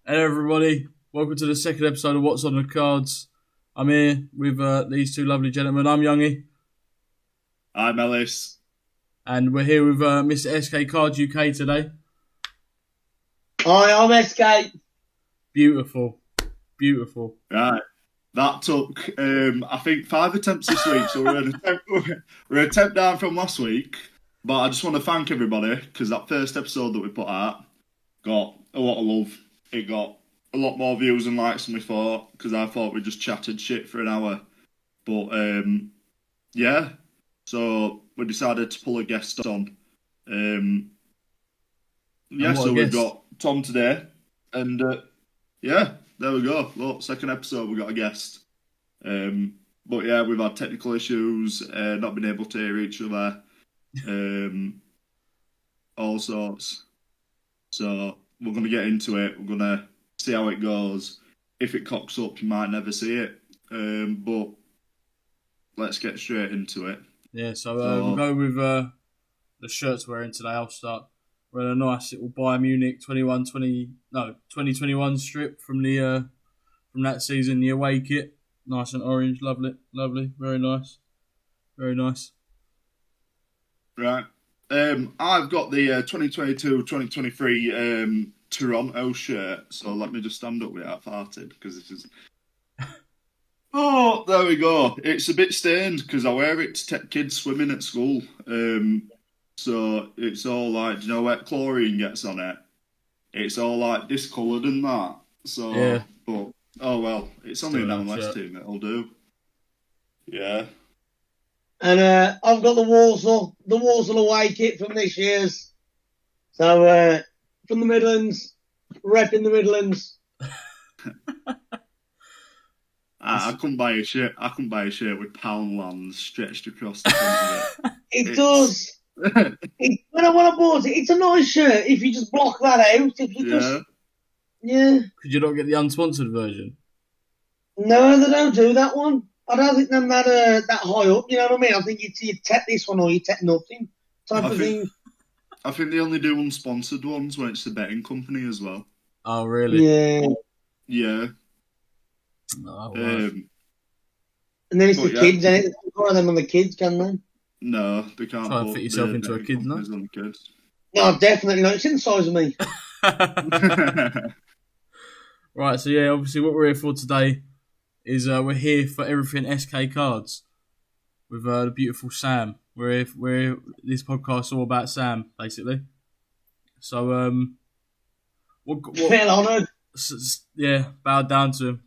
Hello everybody, welcome to the second episode of What's on the Cards. I'm here with these two lovely gentlemen. I'm Youngie. I'm Ellis. And we're here with Mr. SKCardsUK today. Hi, I'm SK. Beautiful. Right. That took, I think, 5 attempts this week, so we're an attempt down from last week. But I just want to thank everybody, because that first episode that we put out got a lot of love. It got a lot more views and likes than we thought, because I thought we just chatted shit for an hour. But, yeah, so we decided to pull a guest on. So we've got Tom today, and yeah, there we go. Look, second episode, we got a guest. But yeah, we've had technical issues, not been able to hear each other, all sorts. So we're going to get into it. We're going to see how it goes. If it cocks up, you might never see it. But let's get straight into it. Yeah, so we'll go with the shirts we're wearing today. I'll start. We're in a nice little Bayern Munich 2021 strip from the from that season, the away kit. Nice and orange, lovely, very nice. Right. I've got the 2022-2023 Toronto shirt, so let me just stand up without farting, because this is... Oh, there we go. It's a bit stained, because I wear it to take kids swimming at school. So it's all like, you know where chlorine gets on it? It's all like discoloured and that. So, yeah. But, oh well, it's only an MLS team, it'll do. Yeah. And I've got the Walsall away kit from this year's. So, from the Midlands, repping the Midlands. I couldn't buy a shirt. With Poundland stretched across the front of it. It does. When I bought it, it's a nice shirt if you just block that out. If you yeah. Could you not get the unsponsored version? No, they don't do that one. I don't think them that high up. You know what I mean? I think you take this one or you take nothing type of thing. I think they only do unsponsored ones when it's the betting company as well. Oh, really? Yeah. Yeah. Oh, wow. And then it's the kids, and it's more of them on the kids, can they? No, they can't. Try to fit yourself into a kid, no? No, definitely not. It's in the size of me. Right, so yeah, obviously what we're here for today is we're here for everything SK Cards with the beautiful Sam. We're this podcast is all about Sam, basically. So well honoured. Yeah, bow down to him.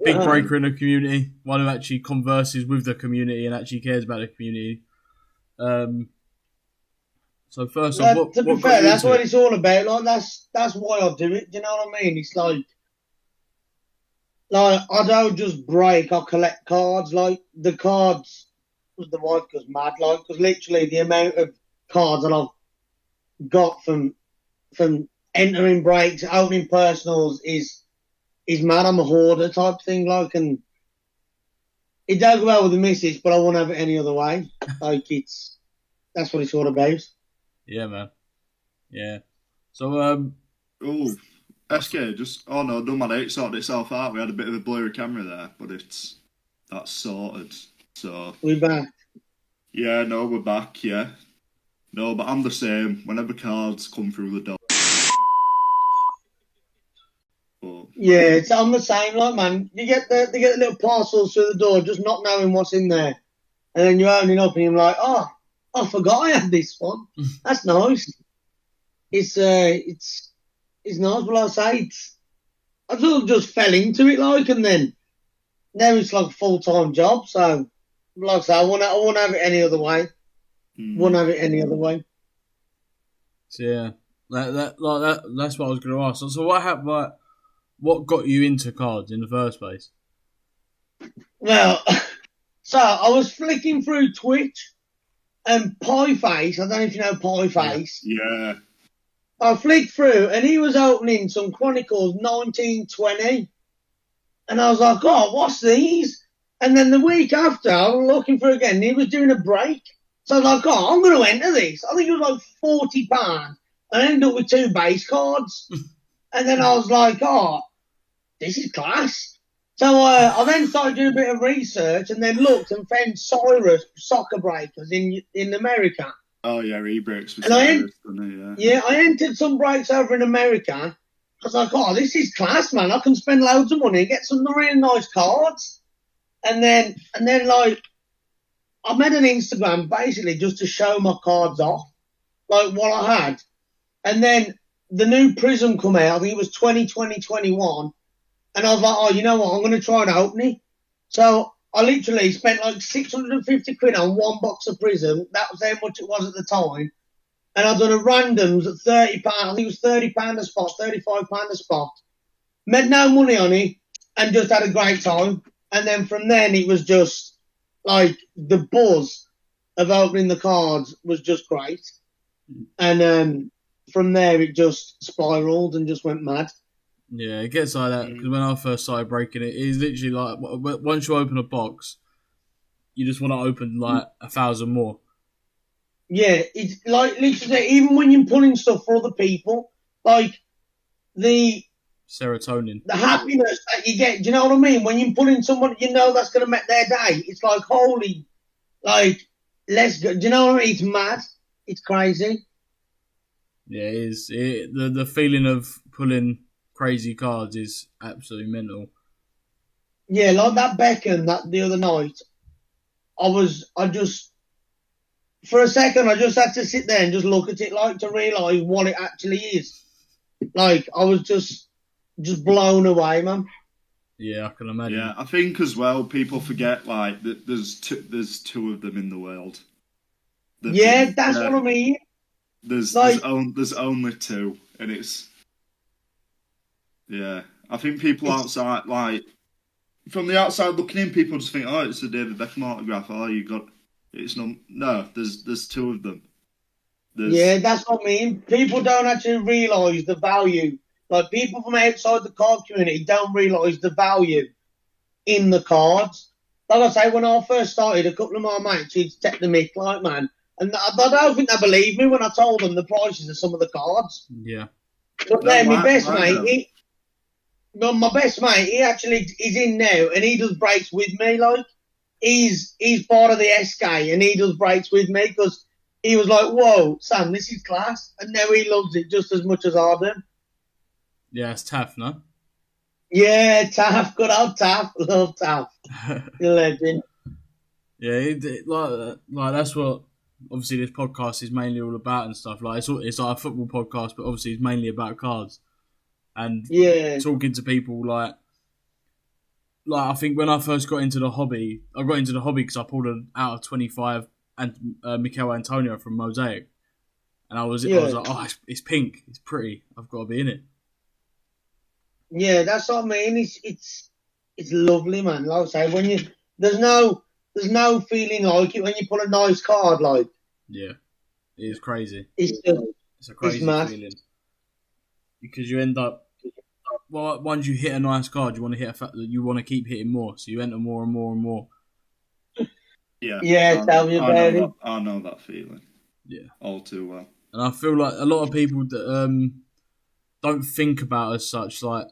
Big breaker in the community, one who actually converses with the community and actually cares about the community. So first off, to be fair, that's what it's all about. Like that's why I do it. Do you know what I mean? It's like I don't just break. I collect cards. Like the cards, the wife goes mad. Like because literally the amount of cards that I've got from entering breaks, opening personals is mad. I'm a hoarder type thing, like, and it don't go well with the missus, but I won't have it any other way. Like that's what it's all about. Yeah, man. Yeah. So SK, no, don't matter. It sorted itself out. We had a bit of a blurry camera there, but that's sorted. So we're back. Yeah, no, we're back. Yeah, no, but I'm the same. Whenever cards come through the door. Yeah, I'm the same. Like, man, they get the little parcels through the door, just not knowing what's in there, and then you're opening up and you're like, oh, I forgot I had this one. That's nice. It's nice, but like I say, I sort of just fell into it, like, and then now it's like a full-time job. So, like I say, I won't have it any other way. Won't have it any other way. So yeah, that's what I was going to ask. So what happened? Like, what got you into cards in the first place? Well, so I was flicking through Twitch and Pieface. I don't know if you know Pieface. Yeah. I flicked through and he was opening some Chronicles 1920. And I was like, oh, what's these? And then the week after, I was looking for again. And he was doing a break. So I was like, oh, I'm going to enter this. I think it was like £40. I ended up with 2 base cards. And then I was like, oh, this is class. So I then started doing a bit of research and then looked and found Cyrus soccer breakers in America. Oh, yeah, he breaks for Cyrus, doesn't he? Yeah, I entered some breaks over in America. I was like, oh, this is class, man. I can spend loads of money and get some really nice cards. And then like, I made an Instagram basically just to show my cards off, like what I had. And then the new Prism come out, I think it was 2021. And I was like, oh, you know what? I'm going to try and open it. So I literally spent like 650 quid on one box of Prism. That was how much it was at the time. And I've done a randoms at £30. I think it was £30 a spot, £35 a spot. Made no money on it and just had a great time. And then from then it was just like the buzz of opening the cards was just great. And from there it just spiraled and just went mad. Yeah, it gets like that because when I first started breaking it, it's literally like once you open a box, you just want to open like 1,000 more. Yeah, it's like literally even when you're pulling stuff for other people, like the serotonin, the happiness that you get. Do you know what I mean? When you're pulling someone, you know that's going to make their day. It's like holy, like let's go. Do you know what I mean? It's mad. It's crazy. Yeah, it is. The feeling of pulling crazy cards is absolutely mental. Yeah, like that Beckham that the other night. For a second, I just had to sit there and just look at it, like to realise what it actually is. Like I was just blown away, man. Yeah, I can imagine. Yeah, I think as well people forget like that there's two of them in the world. Yeah, that's what I mean. There's only two, and it's. Yeah, I think people outside, like, from the outside looking in, people just think, oh, it's a David Beckham autograph. Oh, it's no, there's two of them. Yeah, that's what I mean. People don't actually realise the value. Like, people from outside the card community don't realise the value in the cards. Like I say, when I first started, a couple of my mates would take the mick, like, man. And I don't think they believed me when I told them the prices of some of the cards. Yeah. But then my best mate, he actually is in now, and he does breaks with me. Like he's part of the SK, and he does breaks with me because he was like, "Whoa, Sam, this is class," and now he loves it just as much as I do. Yeah, it's tough, no? Yeah, Taff, good old Taff, love Taff, you're a legend. Yeah, like that's what obviously this podcast is mainly all about and stuff. Like it's like a football podcast, but obviously it's mainly about cards. And talking to people like I think when I first got into the hobby, because I pulled an out of 25 and Mikel Antonio from Mosaic, and I was like, oh, it's pink, it's pretty, I've got to be in it. Yeah, that's what I mean. It's lovely, man. Like I say, when there's no feeling like it when you pull a nice card, like. Yeah, it is crazy. It's a crazy feeling. Because you end up, well, once you hit a nice card, you want to keep hitting more, so you enter more and more and more. Yeah, tell me about it. I know that feeling. Yeah, all too well. And I feel like a lot of people that don't think about as such, like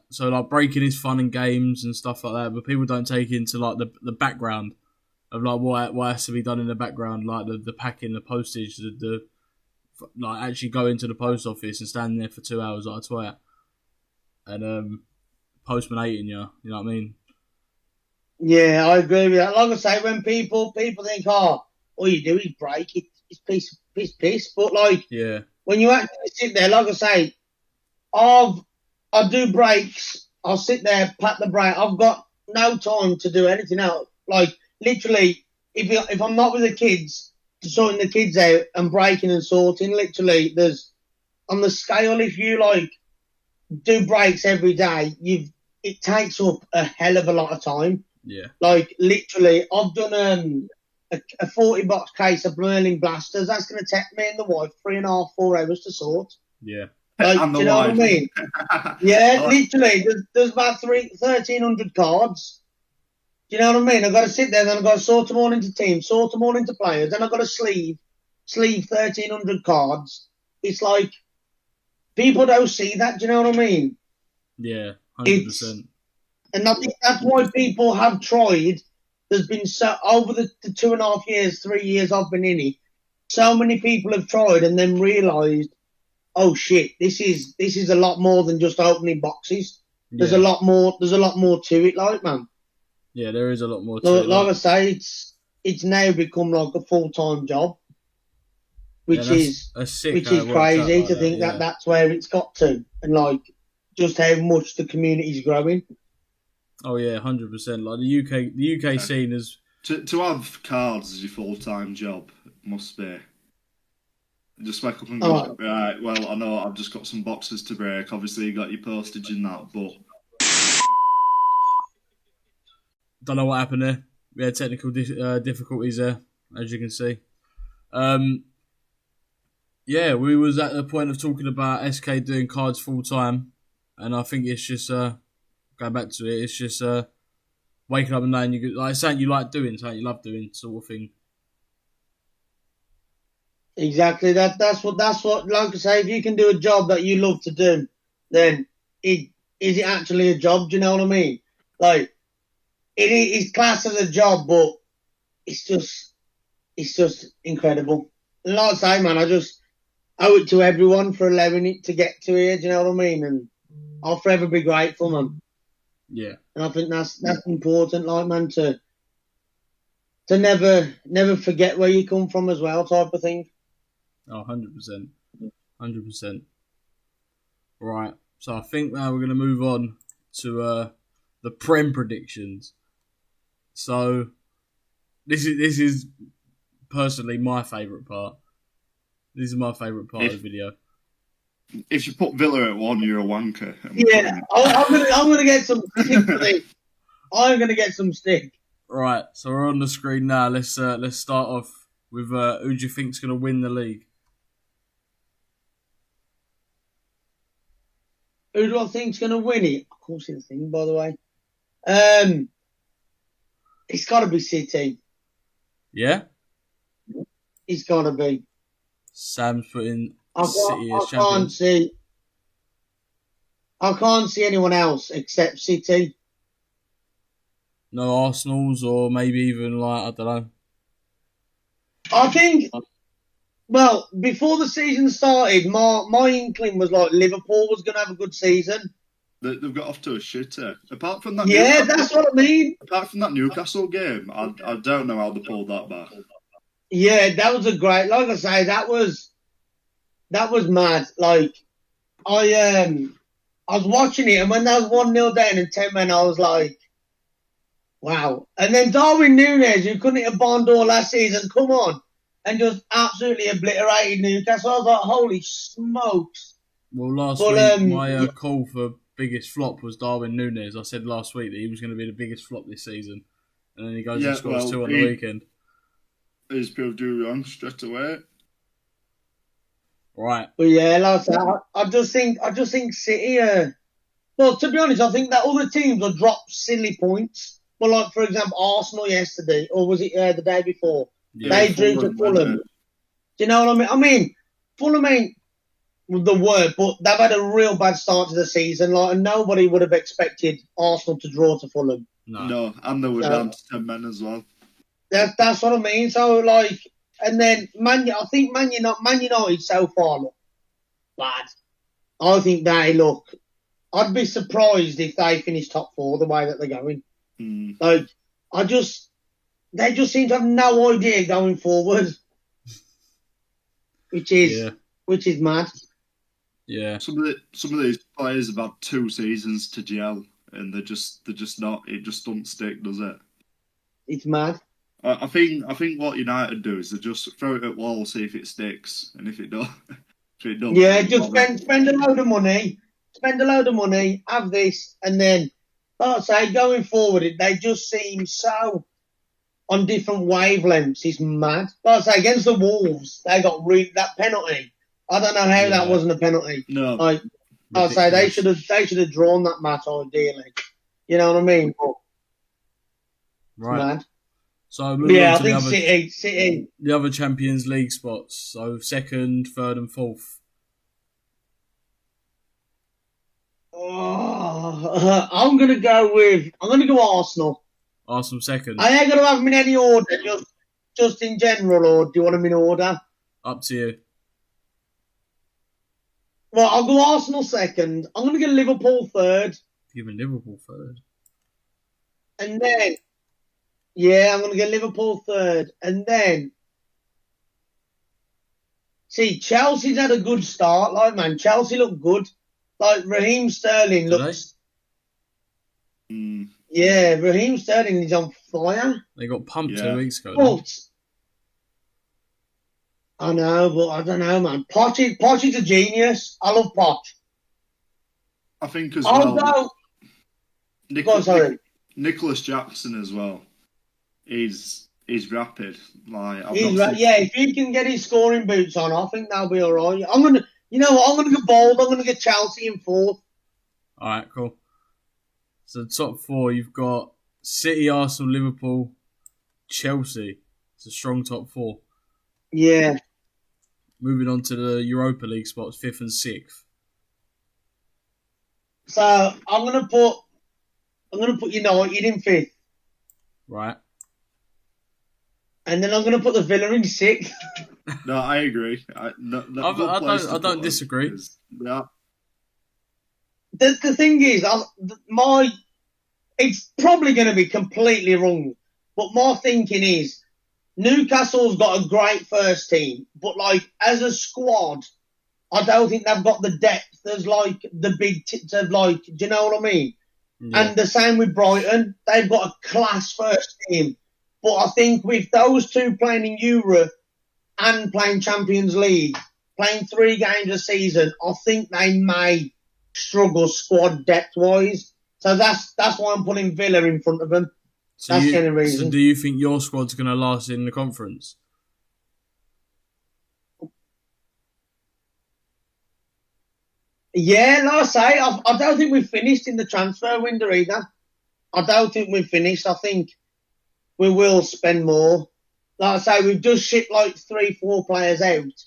breaking is fun and games and stuff like that, but people don't take into like the background of like what has to be done in the background, like the packing, the postage, the like actually going to the post office and standing there for 2 hours like a twat, and postman hating you. You know what I mean? Yeah, I agree with that. Like I say, when people think, oh, all you do is break, it's piss. But like, when you actually sit there, like I say, I do breaks. I'll sit there, pat the break. I've got no time to do anything else. Like literally, if I'm not with the kids, sorting the kids out and breaking and sorting, literally, there's on the scale. If you like do breaks every day, it takes up a hell of a lot of time. Yeah. Like literally, I've done a 40 box case of Merlin blasters. That's going to take me and the wife 3.5, 4 hours to sort. Yeah. Like, do you know what I mean? Yeah, literally, there's about 1,300 cards. Do you know what I mean? I've got to sit there, then I've got to sort them all into teams, sort them all into players, then I've got to sleeve 1,300 cards. It's like, people don't see that, do you know what I mean? Yeah, 100%. And I think that's why people have tried. There's been over the 2.5 years, 3 years I've been in it, so many people have tried and then realised, oh shit, this is a lot more than just opening boxes. There's a lot more. There's a lot more to it, like, man. Yeah, there is a lot more to it. Like I say, it's now become like a full-time job, which is crazy to think that that's where it's got to, and like just how much the community's growing. Oh yeah, 100%. Like the UK scene is to have cards as your full-time job must be. Just wake up and go, right, well, I know I've just got some boxes to break. Obviously, you got your postage and that, but... Don't know what happened there. We had technical difficulties there, as you can see. Yeah, we was at the point of talking about SK doing cards full-time, and I think it's just, going back to it, it's just waking up and knowing like something you like doing, something you love doing, sort of thing. Exactly. That's what. Like I say, if you can do a job that you love to do, then is it actually a job? Do you know what I mean? Like it's classed as a job, but it's just incredible. And like I say, man, I just owe it to everyone for allowing it to get to here. Do you know what I mean? And I'll forever be grateful, man. Yeah. And I think that's important, like, man, to never forget where you come from as well, type of thing. Oh, 100%. 100%. Right. So I think now we're going to move on to the Prem predictions. So this is personally my favourite part. This is my favourite part of the video. If you put Villa at 1, you're a wanker. Yeah, I'm gonna get some stick for this. I'm gonna get some stick. Right. So we're on the screen now. Let's start off with who do you think's going to win the league? Who do I think's going to win it? Of course, it's a thing, by the way. It's got to be City. Yeah? It's got to be. Sam's putting City as champions. I can't see anyone else except City. No Arsenals or maybe even, like, I don't know. I think... Well, before the season started, my inkling was like Liverpool was going to have a good season. They've got off to a shitter. Apart from that, that's what I mean. Apart from that Newcastle game, I don't know how they pulled that back. Yeah, that was a great. Like I say, that was mad. Like I was watching it, and when that was 1-0 down in 10 men, I was like, wow. And then Darwin Núñez, who couldn't hit a barn door last season, come on. And just absolutely obliterated Newcastle. I was like, holy smokes. Well, last week, my call for biggest flop was Darwin Núñez. I said last week that he was going to be the biggest flop this season. And then he goes and scores 2 on the weekend. He's proved you wrong straight away. Right. But yeah, like I just think City, well, to be honest, I think that other teams will drop silly points. Well, like, for example, Arsenal yesterday, or was it the day before? Yeah, they drew to Fulham. Do you know what I mean? I mean, Fulham ain't the word, but they've had a real bad start to the season. Like, and nobody would have expected Arsenal to draw to Fulham. No, and they were down to 10 men as well. That's what I mean. So, like, and then I think Man United so far look bad. I think they look. I'd be surprised if they finish top 4 the way that they're going. Like, they just seem to have no idea going forward, which is mad. Yeah. Some of these players have had 2 seasons to gel, and they're just not. It just don't stick, does it? It's mad. I think what United do is they just throw it at wall, see if it sticks, and if it don't, yeah, just spend a load of money, have this, and then, like I say, going forward, they just seem so on different wavelengths. Is mad. Like I say, against the Wolves, they got that penalty. I don't know how that wasn't a penalty. No, like I say, they should have drawn that match ideally. You know what I mean? But, right. Mad. So moving on to City. The other Champions League spots. So 2nd, 3rd, and 4th. Oh, I'm gonna go Arsenal. Arsenal second. I ain't gonna have them in any order, just in general, or do you want them in order? Up to you. Well, I'll go Arsenal second. I'm gonna go Liverpool third. Giving Liverpool third. And then, yeah, I'm gonna go Liverpool third. And then, see, Chelsea's had a good start, like, man. Chelsea look good. Like, Raheem Sterling looks... Yeah, Raheem Sterling is on fire. They got pumped 2 weeks ago. But, I know, but I don't know, man. Poch is a genius. I love Poch. I think as well. Nicholas Jackson as well. He's rapid. Like if he can get his scoring boots on, I think that'll be all right. You know what? I'm gonna go bold. I'm gonna get Chelsea in fourth. All right, cool. So top 4, you've got City, Arsenal, Liverpool, Chelsea. It's a strong top 4. Yeah. Moving on to the Europa League spots, 5th and 6th. So I'm gonna put United in 5th. Right. And then I'm gonna put the Villa in 6th. No, I agree. I don't disagree. Yeah. The thing is, it's probably going to be completely wrong, but my thinking is Newcastle's got a great first team, but like as a squad, I don't think they've got the depth as like the big do you know what I mean? Yeah. And the same with Brighton, they've got a class first team, but I think with those two playing in Europe and playing Champions League, playing 3 games a season, I think they may struggle squad depth wise. So that's why I'm putting Villa in front of them. That's the only reason. So do you think your squad's going to last in the conference? Yeah, like I say, I don't think we've finished in the transfer window either. I don't think we've finished. I think we will spend more. Like I say, we've just shipped like 3-4 players out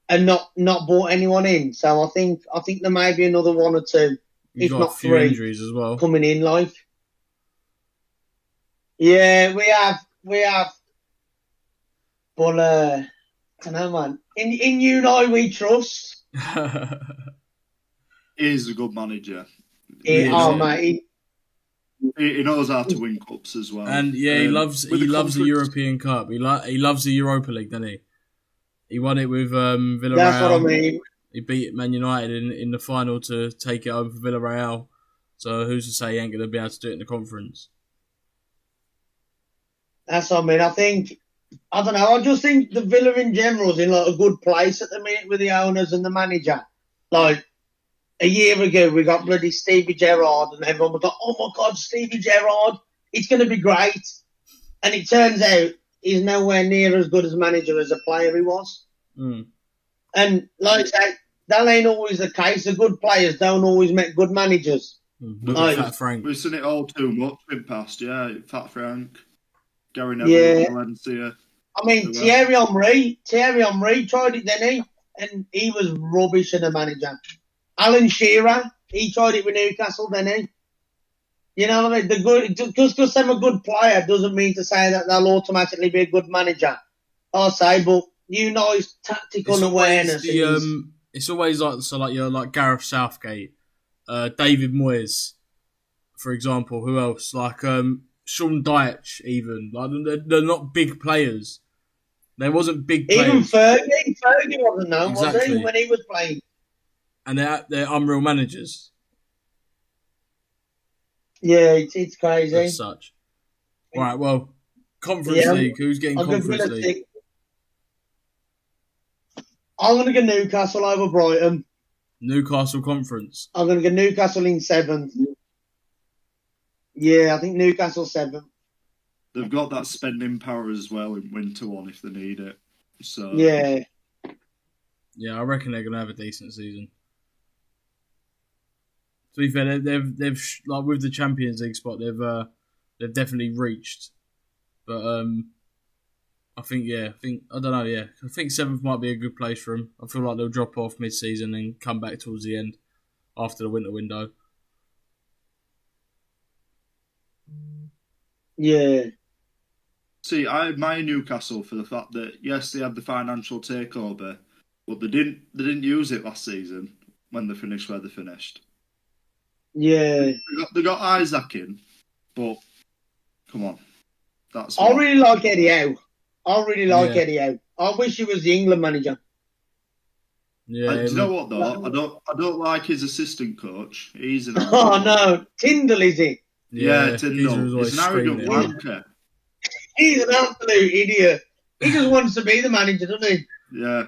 and not bought anyone in. So I think there may be another 1 or 2, if not 3, injuries as well coming in. Like, yeah, we have. But I don't know, man. In Unai we trust. He's a good manager. He knows how to win cups as well. And yeah, he loves the European Cup. He loves the Europa League, doesn't he? He won it with Villarreal. That's what I mean. He beat Man United in the final to take it over for Villarreal. So who's to say he ain't going to be able to do it in the conference? That's what I mean. I don't know. I just think the Villa in general is in like a good place at the minute with the owners and the manager. Like a year ago, we got bloody Stevie Gerrard, and everyone was like, "Oh my God, Stevie Gerrard! It's going to be great." And it turns out he's nowhere near as good as a manager as a player he was. Mm. And like I say, that ain't always the case. The good players don't always make good managers. Look at Fat Frank. We've seen it all too much in past, yeah. Fat Frank, Gary Neville, Valencia. I mean, Thierry Henry tried it, didn't he? And he was rubbish as a manager. Alan Shearer, he tried it with Newcastle, didn't he? You know what I mean? Just because they're a good player doesn't mean to say that they'll automatically be a good manager. I'll say, but you know his tactical awareness. It's always like Gareth Southgate, David Moyes, for example. Who else? Like Sean Dyche, even. Like they're not big players. They wasn't big players. Even Fergie wasn't known, was he, when he was playing? And they're unreal managers. Yeah, it's crazy. As such. All right, well, Conference League. Who's getting Conference League? I'm going to go Newcastle over Brighton. Newcastle Conference. I'm going to go Newcastle in 7th. Yeah, I think Newcastle 7th. They've got that spending power as well in Winter 1 if they need it. So yeah, I reckon they're going to have a decent season. To be fair, they've like with the Champions League spot, they've definitely reached. But I think 7th might be a good place for them. I feel like they'll drop off mid-season and come back towards the end after the winter window. Yeah. See, I admire Newcastle for the fact that yes, they had the financial takeover, but they didn't use it last season when they finished where they finished. Yeah. They got Isaac in, but come on, I really like Eddie Howe. Eddie Howe. I wish he was the England manager. Yeah. Do you know what though? I don't like his assistant coach. He's an oh no, Tyndall is it? Yeah, Tyndall. He's an arrogant wanker. He's an absolute idiot. He just wants to be the manager, doesn't he? Yeah.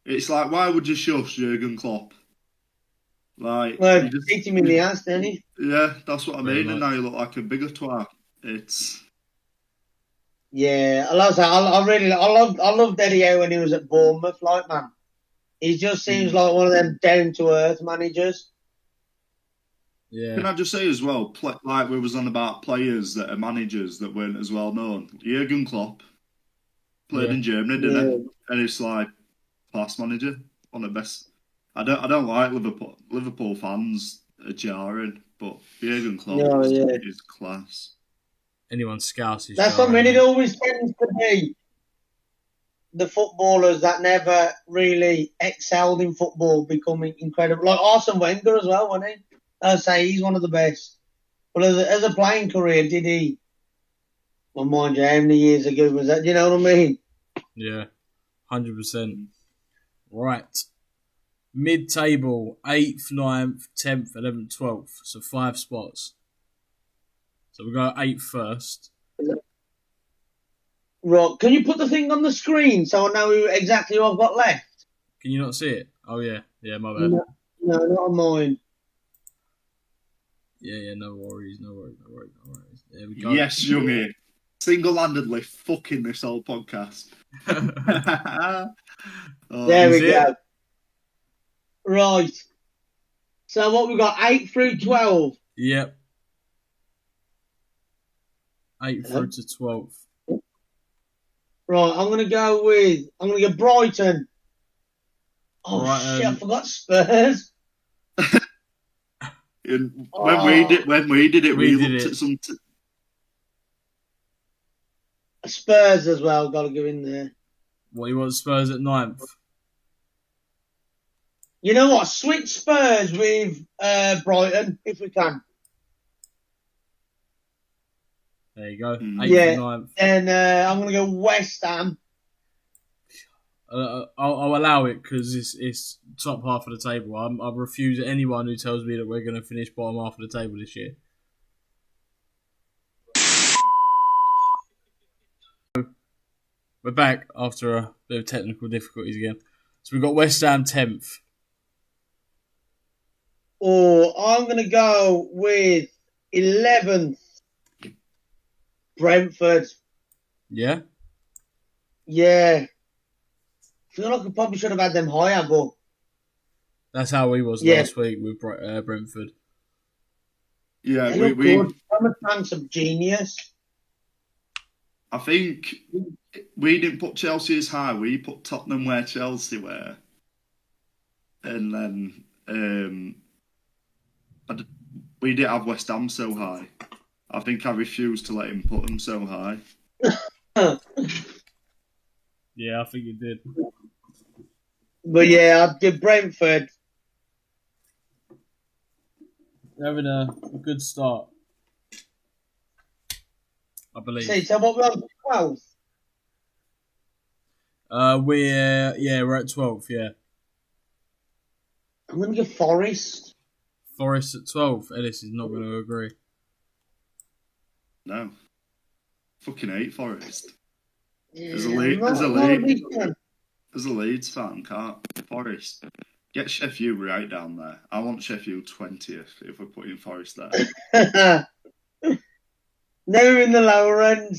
It's like, why would you shush Jurgen Klopp? Like, well, just hit him in the ass, didn't he? Yeah, that's what I mean. And now you look like a bigger twat. It's. Yeah, I loved Eddie Howe when he was at Bournemouth. Like, man, he just seems like one of them down to earth managers. Yeah. Can I just say as well, like we was on about players that are managers that weren't as well known. Jurgen Klopp played in Germany, didn't he? And it's like class manager, one of the best. I don't like Liverpool fans are jarring, but Jurgen Klopp is class. Anyone Scouse is. That's what I mean. It always tends to be the footballers that never really excelled in football becoming incredible. Like Arsene Wenger as well, wasn't he? I'd say he's one of the best. But as a playing career, did he? Well, mind you, how many years ago was that? Do you know what I mean? Yeah, 100%. Right. Mid-table, 8th, 9th, 10th, 11th, 12th. So 5 spots. So we'll go 8th first. Right. Can you put the thing on the screen so I know exactly who I've got left? Can you not see it? Oh, yeah. Yeah, my bad. No, not on mine. Yeah, no worries. There we go. Yes, Youngie. Single-handedly fucking this whole podcast. There we go. Right. So what we got? 8 through 12. Yep. 8 through to 12. Right, I'm going to go Brighton. Oh, Brighton. Shit, I forgot Spurs. When we did it, we looked at some... Spurs as well, got to go in there. What, you want Spurs at 9th? You know what? Switch Spurs with Brighton, if we can. There you go. 8th and 9th. And I'm going to go West Ham. I'll allow it because it's top half of the table. I refuse anyone who tells me that we're going to finish bottom half of the table this year. We're back after a bit of technical difficulties again. So we've got West Ham 10th. Or I'm going to go with 11th. Brentford. Yeah? Yeah. I feel like I probably should have had them higher, but... That's how we was last week with Brentford. Yeah, we I'm a chance of genius. I think we didn't put Chelsea as high. We put Tottenham where Chelsea were. And then we didn't have West Ham so high. I think I refused to let him put them so high. Yeah, I think you did. But yeah, I did Brentford. We're having a good start, I believe. So what we're on 12th? We're at 12th, yeah. I'm going to go Forest. Forest at 12. Ellis is not going to agree. No. Fucking hate Forest. Yeah, As a Leeds fan, can't Forest. Get Sheffield right down there. I want Sheffield 20th if we're putting Forest there. They're in the lower end.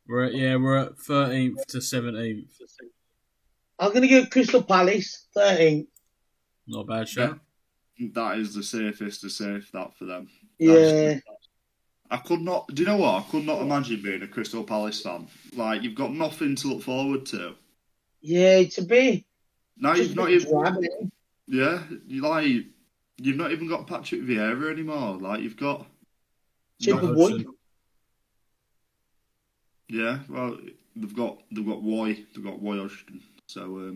We're at 13th to 17th. I'm going to go Crystal Palace, 13th. Not a bad shot. That is the safest to save that for them. Yeah. I could not... Do you know what? I could not imagine being a Crystal Palace fan. Like, you've got nothing to look forward to. Yeah, it's a bit... Now you've not even... Yeah, you've not even got Patrick Vieira anymore. Like, you've got... Chipper Wood. Yeah, well, they've got Roy Hodgson. So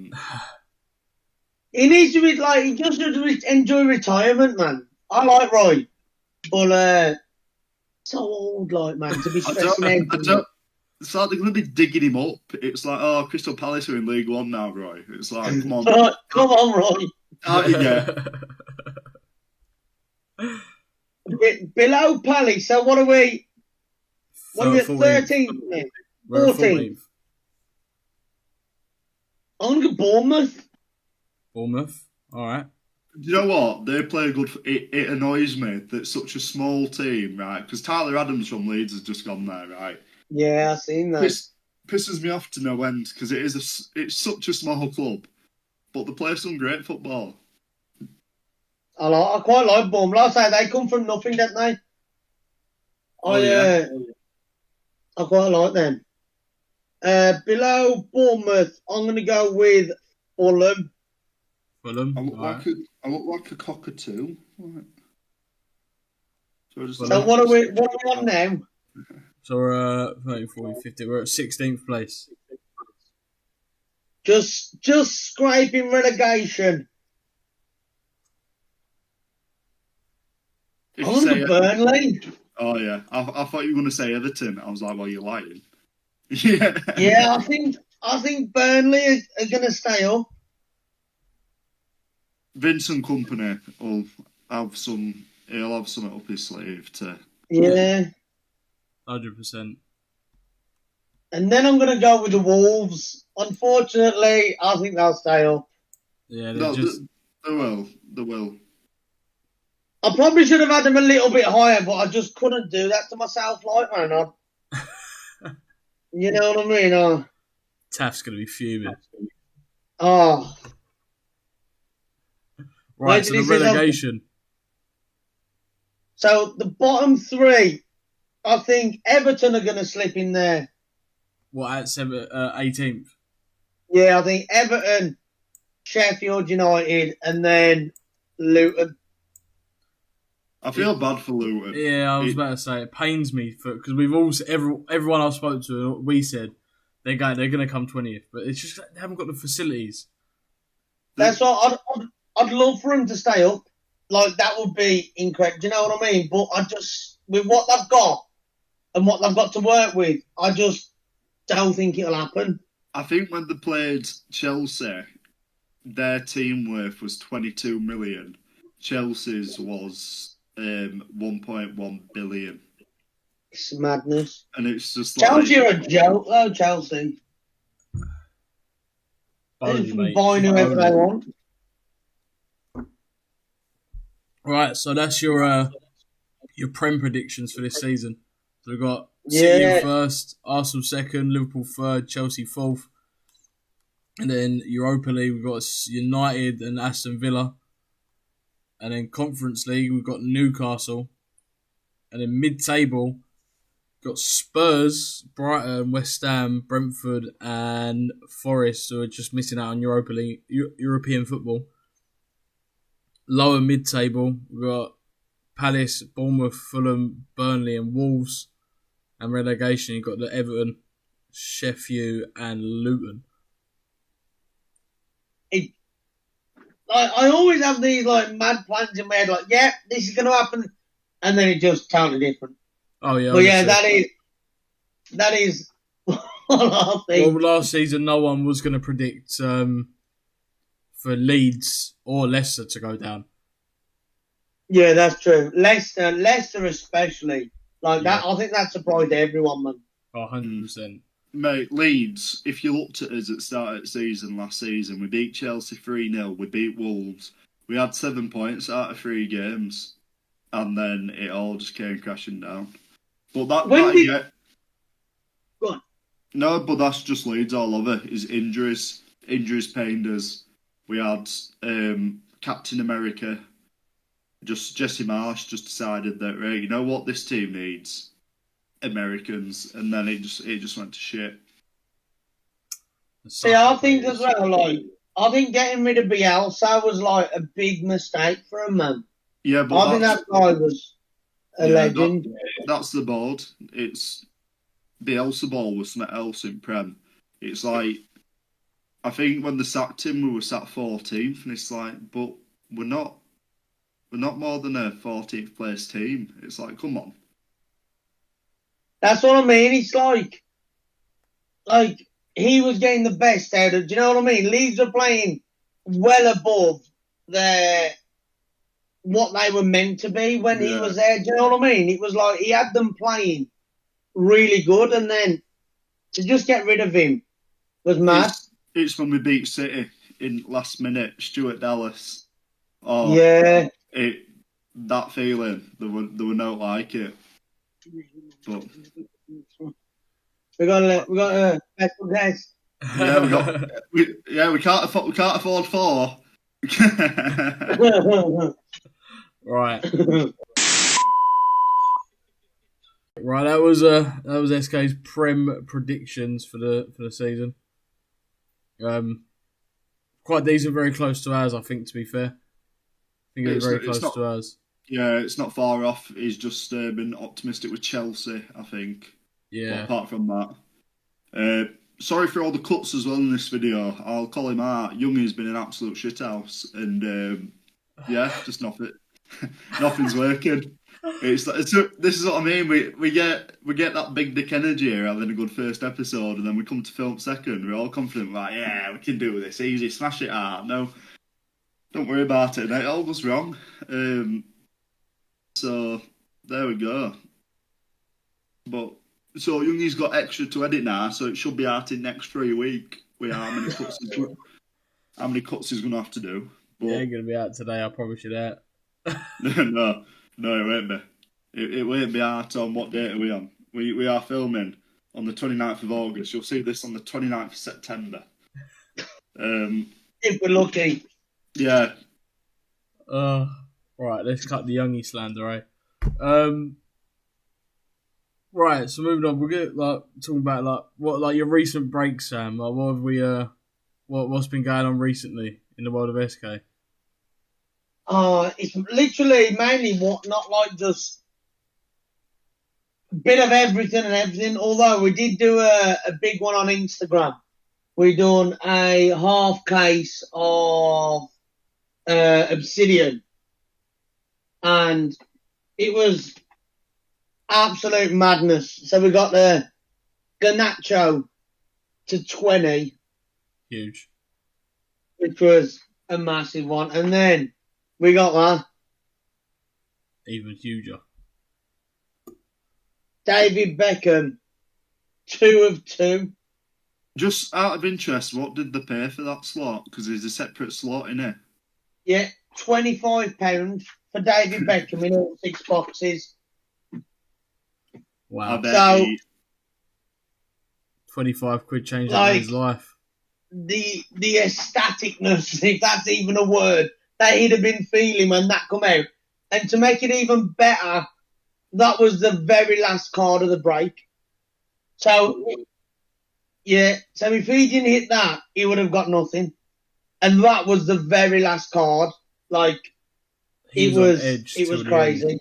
He needs to be like he just needs to enjoy retirement, man. I like Roy, but so old, like man, to be stressing out. It's like they're going to be digging him up. It's like, oh, Crystal Palace are in League One now, Roy. It's like, come on, come on, Roy. Yeah. Below Palace. So what are we? What are we at 13th? We're 14th. I'm going to Bournemouth. Bournemouth. All right. Do you know what? They play a good... It annoys me that such a small team, right? Because Tyler Adams from Leeds has just gone there, right? Yeah, I've seen that. Pisses me off to no end because it's such a small club, but they play some great football. I quite like Bournemouth. Like I say, they come from nothing, don't they? I quite like them. Below Bournemouth, I'm going to go with Fulham. Fulham. I look like a cockatoo. Right. So what are we on now? So we're 30, 40, 50. We're at 16th place. Just scraping relegation. On to Burnley. Oh yeah, I thought you were going to say Everton. I was like, well, you're lying. Yeah. Yeah, I think Burnley are going to stay up. Vincent Kompany will have some. He'll have something up his sleeve to. Yeah. 100%. And then I'm going to go with the Wolves. Unfortunately, I think they'll stay up. Yeah, they will. I probably should have had them a little bit higher, but I just couldn't do that to myself, like, man. You know what I mean? Taft's going to be fuming. Oh. Right, so the relegation. So the bottom three, I think Everton are going to slip in there. What, at 18th? Yeah, I think Everton, Sheffield United, and then Luton. I feel bad for Luton. Yeah, I was about to say, it pains me because we've all everyone I've spoken to, we said they're going to come 20th, but it's just they haven't got the facilities. That's why I'd love for them to stay up. Like, that would be incredible. Do you know what I mean? But I just, with what they've got and what they've got to work with, I just don't think it'll happen. I think when they played Chelsea, their team worth was 22 million. Chelsea's was 1.1 billion. It's madness. And it's just Chelsea are a joke, though, Chelsea. They can buy whoever they want. Right, so that's your Prem predictions for this season. So we've got City in first, Arsenal second, Liverpool third, Chelsea fourth. And then Europa League, we've got United and Aston Villa. And then Conference League, we've got Newcastle. And then mid-table, we've got Spurs, Brighton, West Ham, Brentford, and Forest, who are just missing out on Europa League, European football. Lower mid-table, we've got Palace, Bournemouth, Fulham, Burnley, and Wolves. And relegation, you've got the Everton, Sheffield, and Luton. I always have these like mad plans in my head, like, yeah, this is going to happen, and then it just totally different. Oh yeah, but yeah, that is what I think. Well, last season, no one was going to predict for Leeds or Leicester to go down. Yeah, that's true. Leicester especially, like that. I think that surprised everyone, man. 100%. Mate, Leeds, if you looked at us at the start of the season last season, we beat Chelsea 3-0, we beat Wolves. We had 7 points out of 3 games, and then it all just came crashing down. But Go on. No, but that's just Leeds all over. Is injuries. Injuries pained us. We had Captain America, Jesse Marsh, just decided that, right, you know what this team needs? Americans, and then it just went to shit. See, I think as well, like, I think getting rid of Bielsa was like a big mistake for him, man. Yeah, but I think that guy was a legend. That's the board. Bielsa ball was something else in Prem. It's like, I think when they sacked him, we were sat 14th, and it's like, but we're not more than a 14th place team. It's like, come on. That's what I mean. It's like he was getting the best out of. Do you know what I mean? Leeds are playing well above what they were meant to be when he was there. Do you know what I mean? It was like he had them playing really good, and then to just get rid of him was mad. It's when we beat City in last minute, Stuart Dallas. Oh, yeah. That feeling, there were no like it. But we got a special guest. Yeah, we can't afford 4. Right. Right, that was SK's Prem predictions for the season. Quite decent, very close to ours, I think, to be fair. I think it was very close to ours. Yeah, it's not far off. He's just been optimistic with Chelsea, I think. Yeah. But apart from that. Sorry for all the cuts as well in this video. I'll call him out. Youngie's been an absolute shithouse. And just nothing. Nothing's working. This is what I mean. We get that big dick energy here having a good first episode, and then we come to film second. We're all confident, like, yeah, we can do this easy, smash it out. No, don't worry about it. And it all goes wrong. So there we go. But so Youngie's got extra to edit now, so it should be out in next 3 weeks. How many cuts he's going to have to do? But it ain't going to be out today. I promise you that. No, it won't be. It won't be out on what date are we on? We are filming on the 29th of August. You'll see this on the 29th of September. If we're lucky. Yeah. Right, let's cut the Youngie slander, right? Right, so moving on, we'll get talking about what your recent breaks, Sam. What have we what's been going on recently in the world of SK? It's literally mainly not just a bit of everything. Although we did do a big one on Instagram. We done a half case of Obsidian, and it was absolute madness. So we got the Garnacho to 20. Huge. Which was a massive one. And then we got that. Even huger. David Beckham, 2 of 2. Just out of interest, what did they pay for that slot? Because there's a separate slot in it. Yeah, £25 for David Beckham in all 6 boxes. Wow. So, 25 quid changed his life. The ecstaticness, if that's even a word, that he'd have been feeling when that come out. And to make it even better, that was the very last card of the break. So, yeah, so if he didn't hit that, he would have got nothing. And that was the very last card. It was crazy.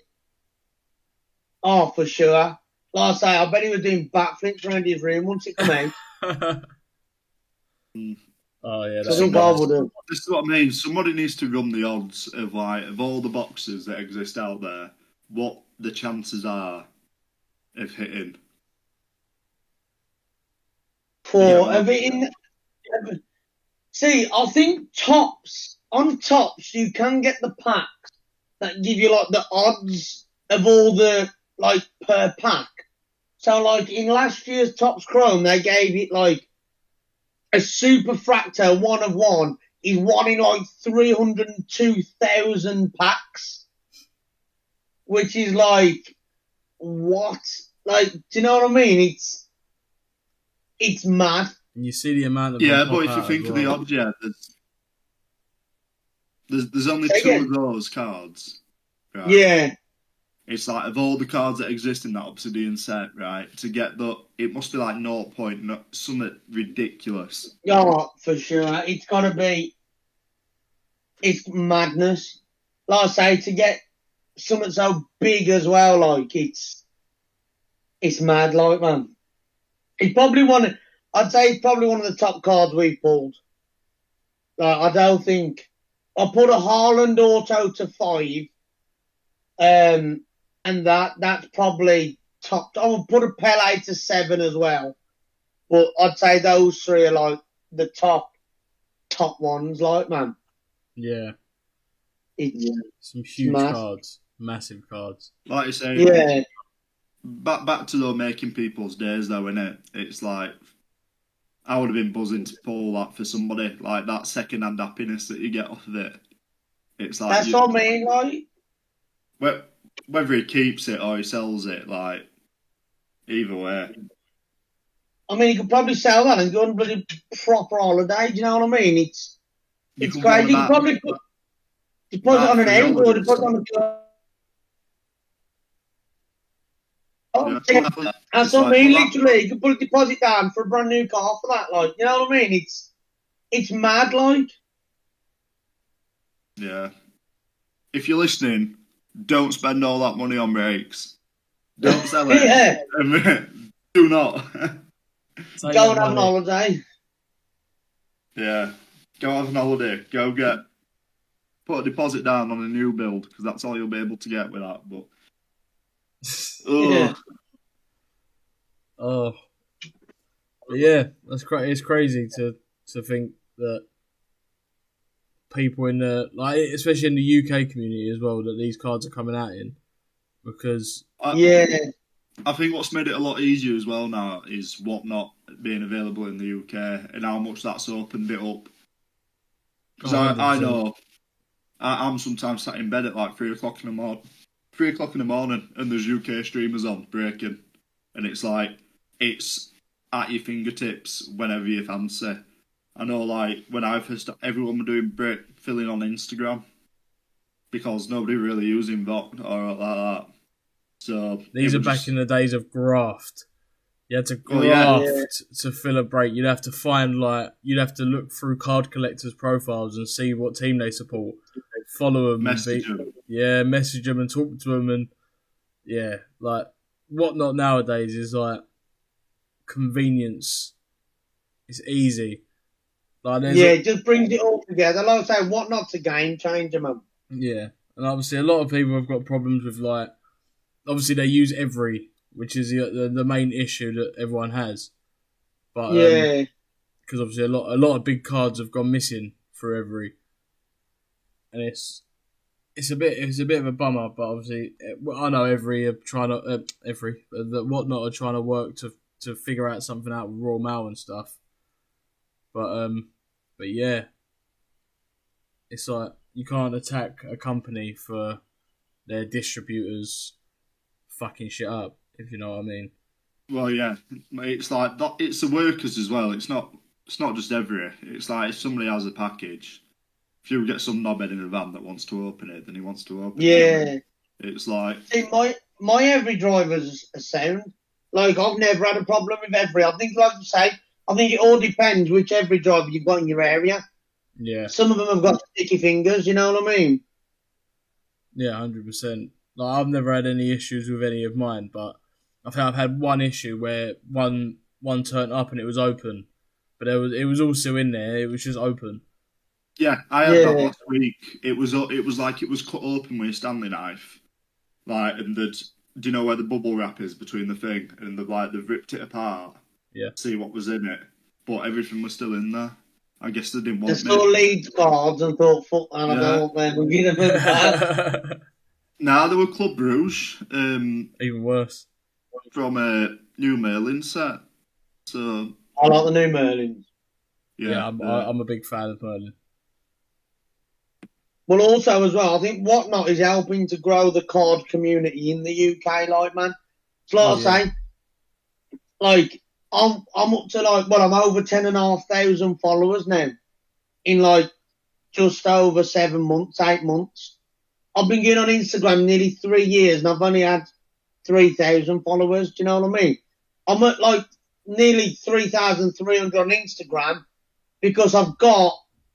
Oh, for sure. Like I say, I bet he was doing backflips around his room once it came out. Oh yeah, this is what I mean. Somebody needs to run the odds of all the boxes that exist out there, what the chances are of hitting. See, I think on tops you can get the packs that give you the odds of all the per pack. So in last year's Tops Chrome they gave it a super fractor 1 of 1 is 1 in 302,000 packs, which is what? Do you know what I mean? It's mad. And you see the amount of but if you think of the odds, there's only 2 of those cards. Right? Yeah. It's of all the cards that exist in that Obsidian set, right? To get it must be 0 point, something ridiculous. Oh, for sure. It's got to be. It's madness. Like I say, to get something so big as well, it's mad, man. I'd say he's probably one of the top cards we pulled. I don't think I put a Haaland auto to 5, and that's probably top. I would put a Pele to 7 as well, but I'd say those 3 are like the top ones, like, man. Yeah. It's some huge cards, massive cards. Like you say, yeah. Back to the making people's days, though, innit? It's like I would have been buzzing to pull that for somebody, like that second-hand happiness that you get off of it. It's like that's what I mean, like. Whether he keeps it or he sells it, like either way. I mean, you could probably sell that and go on a bloody proper holiday. Do you know what I mean? It's crazy. You could probably put it on an end or put it on a. That's what I mean. Literally, you can put a deposit down for a brand new car for that. Like, you know what I mean? It's mad, like. Yeah. If you're listening, don't spend all that money on brakes. Don't sell it. Yeah. Do not. Go and have an holiday. Yeah. Go have an holiday. Put a deposit down on a new build, because that's all you'll be able to get with that. But yeah. Oh, but yeah, that's it's crazy to think that people in the especially in the UK community as well, that these cards are coming out in, because I think what's made it a lot easier as well now is Whatnot being available in the UK and how much that's opened it up. Because I know I'm sometimes sat in bed at like 3 o'clock in the morning, and there's UK streamers on breaking, and it's like it's at your fingertips whenever you fancy. I know, like when I first, everyone were doing break filling on Instagram because nobody really using Voct or like that. So these are back in the days of graft. You had to graft to fill a break. You'd have to you'd have to look through card collectors' profiles and see what team they support. Follow them, message them and talk to them, and like Whatnot nowadays is like convenience. It's easy. Like it just brings it all together. Like I say, Whatnot's a game changer, man. Yeah, and obviously a lot of people have got problems with obviously they use Every, which is the main issue that everyone has. But because obviously a lot of big cards have gone missing for Every, and it's a bit of a bummer. But obviously I know Every are trying to the Whatnot are trying to work to figure out something out with Royal Mail and stuff. But yeah, it's like you can't attack a company for their distributors fucking shit up, if you know what I mean. Well, yeah, it's like that. It's the workers as well. It's not just Every. It's like if somebody has a package, if you get some knobhead in a van that wants to open it, then he wants to open it. Yeah. It's like... See, my Every drivers are sound. Like, I've never had a problem with Every. I think, like you say, I think it all depends which Every driver you've got in your area. Yeah. Some of them have got sticky fingers, you know what I mean? Yeah, 100%. Like, I've never had any issues with any of mine, but I think I've had one issue where one turned up and it was open, but it was also in there. It was just open. Yeah, I had that last week. It was like it was cut open with a Stanley knife, like, and do you know where the bubble wrap is between the thing and they've ripped it apart. Yeah. See what was in it, but everything was still in there. I guess they didn't want me. They saw Leeds cards and thought, fuck, I don't know what they're going to do. Nah, they were Club Rouge. Even worse. From a new Merlin set. So I like the new Merlins. Yeah, I'm a big fan of Merlin. Well, also as well, I think Whatnot is helping to grow the card community in the UK, like, man. It's like I say, like, I'm up to I'm over 10,500 followers now in like just over 8 months. I've been going on Instagram nearly 3 years and I've only had 3,000 followers. Do you know what I mean? I'm at like nearly 3,300 on Instagram because I've got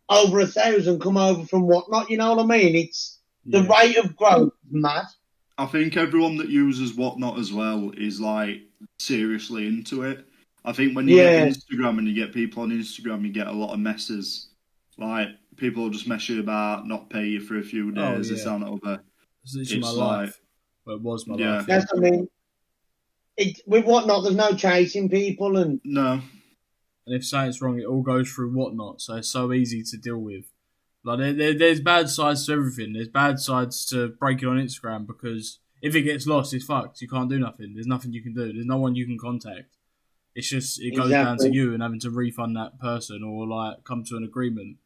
over 1,000 come over from Whatnot. You know what I mean? It's the rate of growth is mad. I think everyone that uses Whatnot as well is like seriously into it. I think when you get Instagram and you get people on Instagram, you get a lot of messes. Like, people will just mess you about, not pay you for a few days, this and over. It's literally my life. Well, it was my life. That's what I mean. With Whatnot, there's no chasing people. No. And if something's wrong, it all goes through Whatnot, so it's so easy to deal with. Like, there's bad sides to everything. There's bad sides to breaking on Instagram, because if it gets lost, it's fucked. You can't do nothing. There's nothing you can do. There's no one you can contact. It's just, it goes down to you and having to refund that person or, like, come to an agreement.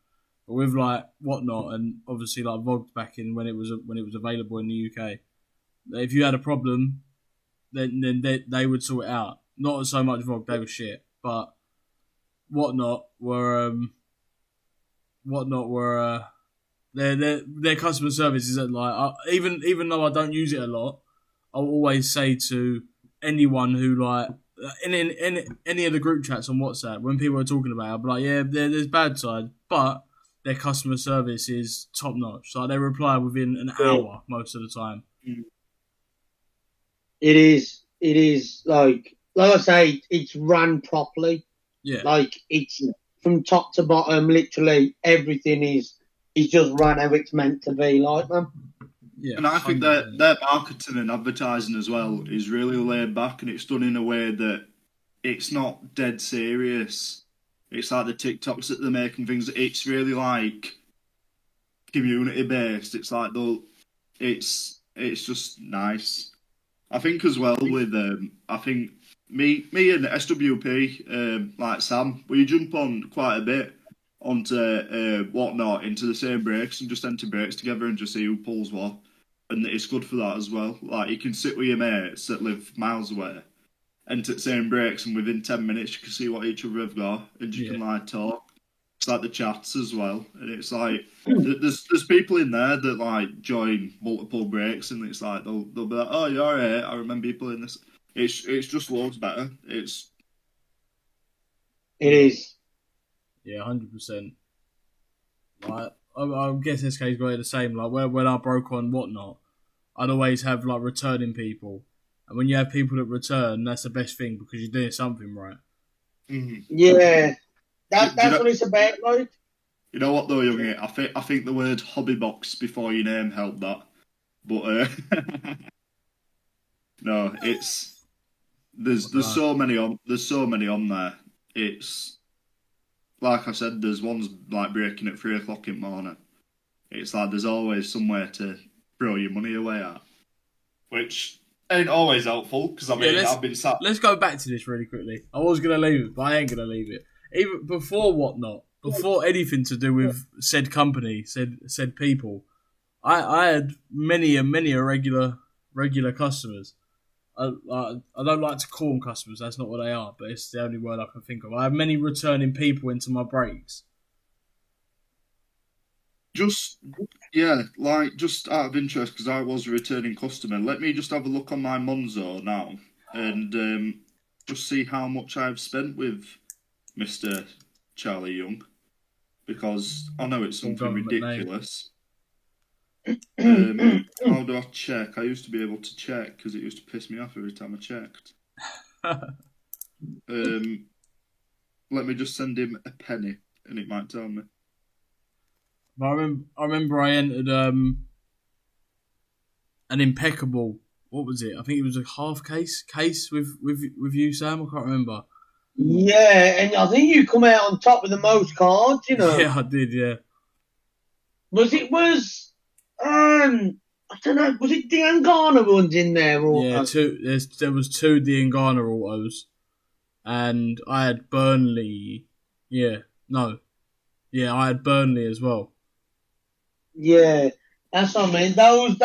But with, like, Whatnot and obviously, like, Vogue back in when it was available in the UK, if you had a problem, then they would sort it out. Not so much Vogue, they were shit, but Whatnot were their customer service is like, even though I don't use it a lot, I'll always say to anyone who, like, in any of the group chats on WhatsApp, when people are talking about it, I'll be like, yeah, there's bad side, but their customer service is top notch. So they reply within an hour most of the time. It is like I say, it's run properly. Yeah. Like, it's from top to bottom, literally everything is just run how it's meant to be, like, man. Yeah, and I think their marketing and advertising as well is really laid back, and it's done in a way that it's not dead serious. It's like the TikToks that they're making things. It's really like community based. It's like it's just nice. I think as well with I think me and SWP, like Sam, we jump on quite a bit onto Whatnot into the same breaks and just enter breaks together and just see who pulls what. And it's good for that as well. Like, you can sit with your mates that live miles away, enter the same breaks, and within 10 minutes you can see what each other have got, and you can, like, talk. It's like the chats as well, and it's like there's people in there that, like, join multiple breaks, and it's like they'll be like, oh, you're alright, I remember you playing this. It's just loads better. It is. Yeah, 100%. Like, I guess SK's got it the same. Like, when I broke on Whatnot, I'd always have, like, returning people. And when you have people that return, that's the best thing, because you're doing something right. Mm-hmm. Yeah. That's what it's about, like. You know what, though, Youngie? I think the word hobby box before your name helped that. But, no, it's... There's so many on there. It's... Like I said, there's ones, like, breaking at 3 o'clock in the morning. It's like there's always somewhere to throw your money away at. Which ain't always helpful, because, I mean, I've been sat... Let's go back to this really quickly. I was going to leave it, but I ain't going to leave it. Even before Whatnot, before anything to do with said company, said people, I had many a regular customers. I don't like to call them customers, that's not what they are, but it's the only word I can think of. I have many returning people into my breaks. Just out of interest, because I was a returning customer, let me just have a look on my Monzo now and just see how much I've spent with Mr. Charlie Young, because I know it's something ridiculous. How do I check? I used to be able to check because it used to piss me off every time I checked. Let me just send him a penny and it might tell me. I remember I entered an impeccable. What was it? I think it was a half case with you, Sam. I can't remember. Yeah, and I think you come out on top with the most cards. You know. Yeah, I did. Yeah. I don't know. Was it Diangana ones in there? Or, yeah, there was 2 Diangana autos, and I had Burnley. I had Burnley as well. Yeah, that's what I mean. Those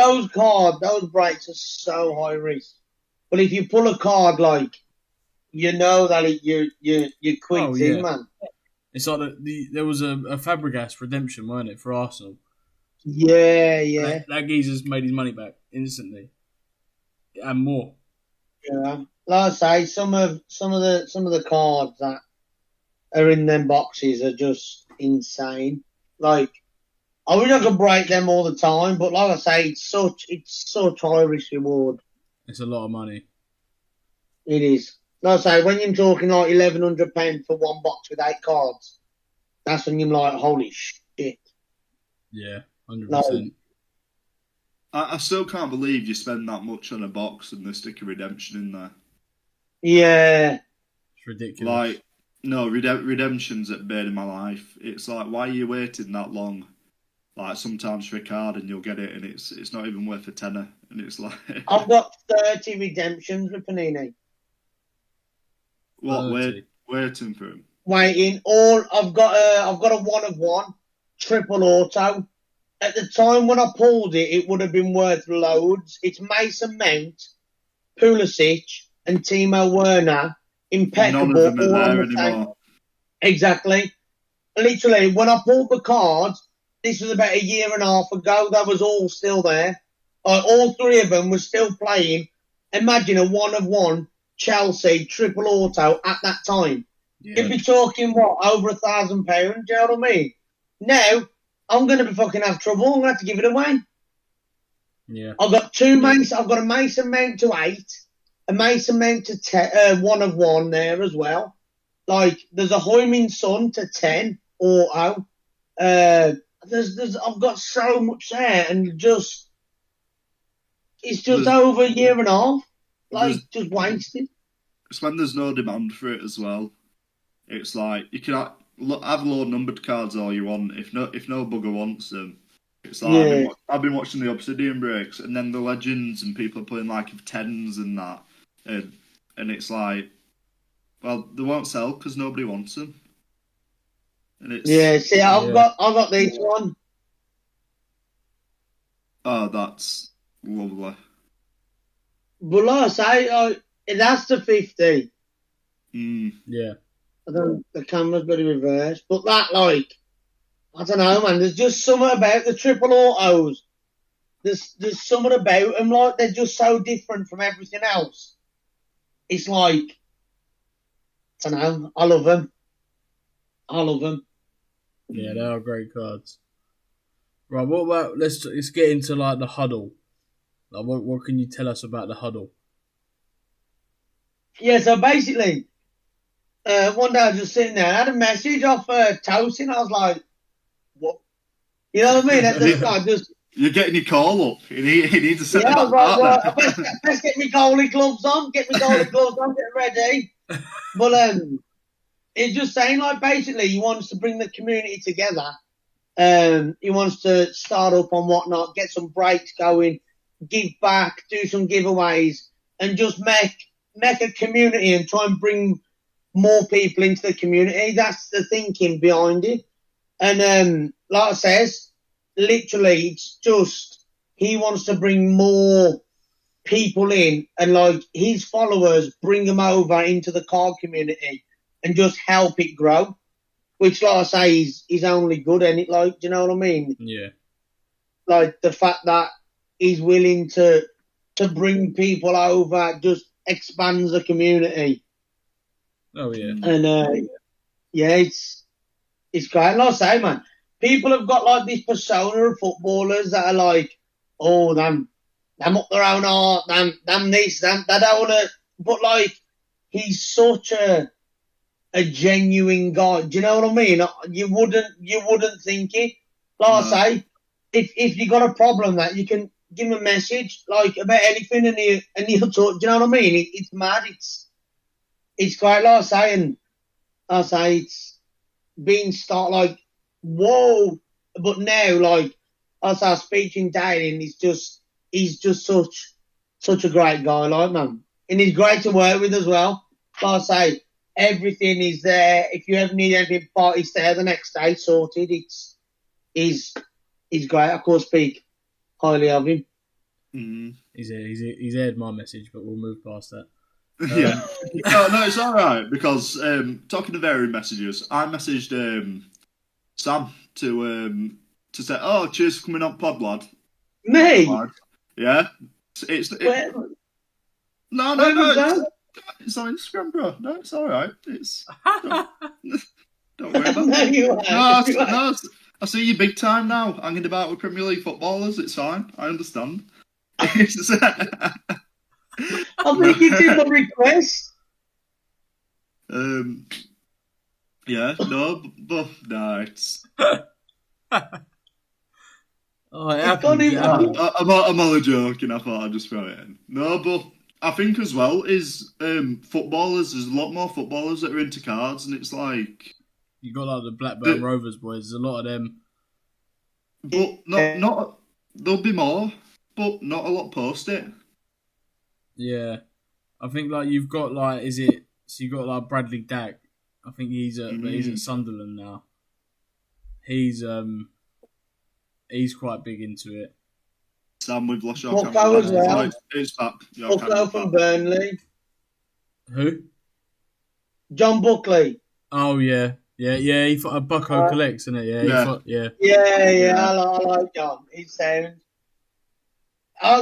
breaks are so high risk. But if you pull a card, like, you know that you're quits in, man. It's like there was a Fabregas redemption, weren't it, for Arsenal? Yeah. That geezer's made his money back instantly, and more. Yeah, like I say, some of the cards that are in them boxes are just insane. Like, I wish I could break them all the time, but like I say, it's such high risk reward. It's a lot of money. It is. No, so when you're talking like £1,100 for one box with 8 cards, that's when you're like, holy shit. Yeah, 100%. No. I still can't believe you spend that much on a box and the sticker redemption in there. Yeah. It's ridiculous. Like, no, redemption's at bed in my life. It's like, why are you waiting that long? Like, sometimes for a card and you'll get it and it's not even worth a tenner. And it's like... I've got 30 redemptions with Panini. What, waiting for him? Waiting. I've got a 1-of-1 triple auto. At the time when I pulled it, it would have been worth loads. It's Mason Mount, Pulisic, and Timo Werner. Impeccable. None of them are there anymore. Exactly. Literally, when I pulled the cards, this was about a year and a half ago, they was all still there. All 3 of them were still playing. Imagine a 1-of-1 Chelsea triple auto at that time. Yeah. You'd be talking, over £1,000? Do you know what I mean? Now, I'm going to be fucking have trouble. I'm going to have to give it away. Yeah. I've got 2 Mason. I've got a Mason Mount to 8, a Mason Mount to 10, 1-of-1 there as well. Like, there's a Heung-min Son to 10 auto. I've got so much there, and it's just over a year and a half. Like, just wasted. It's when there's no demand for it as well. It's like, you can have low numbered cards all you want. If no bugger wants them, it's like I've been watching the Obsidian breaks, and then the Legends and people are playing like 10s and that, and it's like, well, they won't sell because nobody wants them. And it's see, I've got this one. Oh, that's lovely. But like I say, that's the 50. Yeah. I don't. The camera's got to reverse, but that, like, I don't know, man. There's just something about the triple autos. There's something about them, like, they're just so different from everything else. It's like, I don't know. I love them. Yeah, they are great cards. Right, what about let's get into like the huddle. Like, what can you tell us about the huddle? Yeah, so basically, one day I was just sitting there, I had a message off Tosin. I was like, what? You know what I mean? At the start, you're getting your call up. You need to set I was like, well, best get me goalie gloves on. Get ready. But it's just saying, like, basically, he wants to bring the community together. He wants to start up on whatnot, get some breaks going, give back, do some giveaways, and just make a community and try and bring more people into the community. That's the thinking behind it. And like I says, literally, it's just he wants to bring more people in, and like his followers bring them over into the card community and just help it grow. Which, like I say, is only good, and it, like, do you know what I mean? Yeah. Like the fact that he's willing to bring people over just expands the community. Oh yeah. And it's great. Like I say, man, people have got like this persona of footballers that are like, oh, them up their own art, them this, them that. I want to, but like, he's such a genuine guy. Do you know what I mean? You wouldn't think it. Like I say, if you got a problem that you can give him a message like about anything and he'll talk. Do you know what I mean? It's mad. It's quite, like I say, it's been start like whoa, but now like as I speak in daily, and he's just such a great guy, like, man, and he's great to work with as well. Like I say, everything is there. If you ever need anything, it's there the next day, sorted. He's great. I can't speak highly of him. Mm. He's aired my message, but we'll move past that. Yeah. No, it's all right, because talking of airing messages, I messaged Sam to say, oh, cheers for coming on pod, lad. Me? Yeah. No. It's on Instagram, bro. No, it's all right. Don't worry about it. No, I see you big time now, hanging about with Premier League footballers. It's fine. I understand. I think you did the request. Yeah, no, but no, it's. Oh, it happens. I'm only joking. I thought I'd just throw it in. No, but I think as well is footballers. There's a lot more footballers that are into cards, and it's like you got like the Blackburn Rovers boys. There's a lot of them, but not. There'll be more, but not a lot post it. Yeah, I think like you've got like you got like Bradley Dack. I think he's at Sunderland now. He's quite big into it. Sam, we've lost your camera. As well. It's back. Buckley from Burnley. Who? John Buckley. Oh yeah. He Bucko collects, isn't it? Yeah. I like John. He's sound.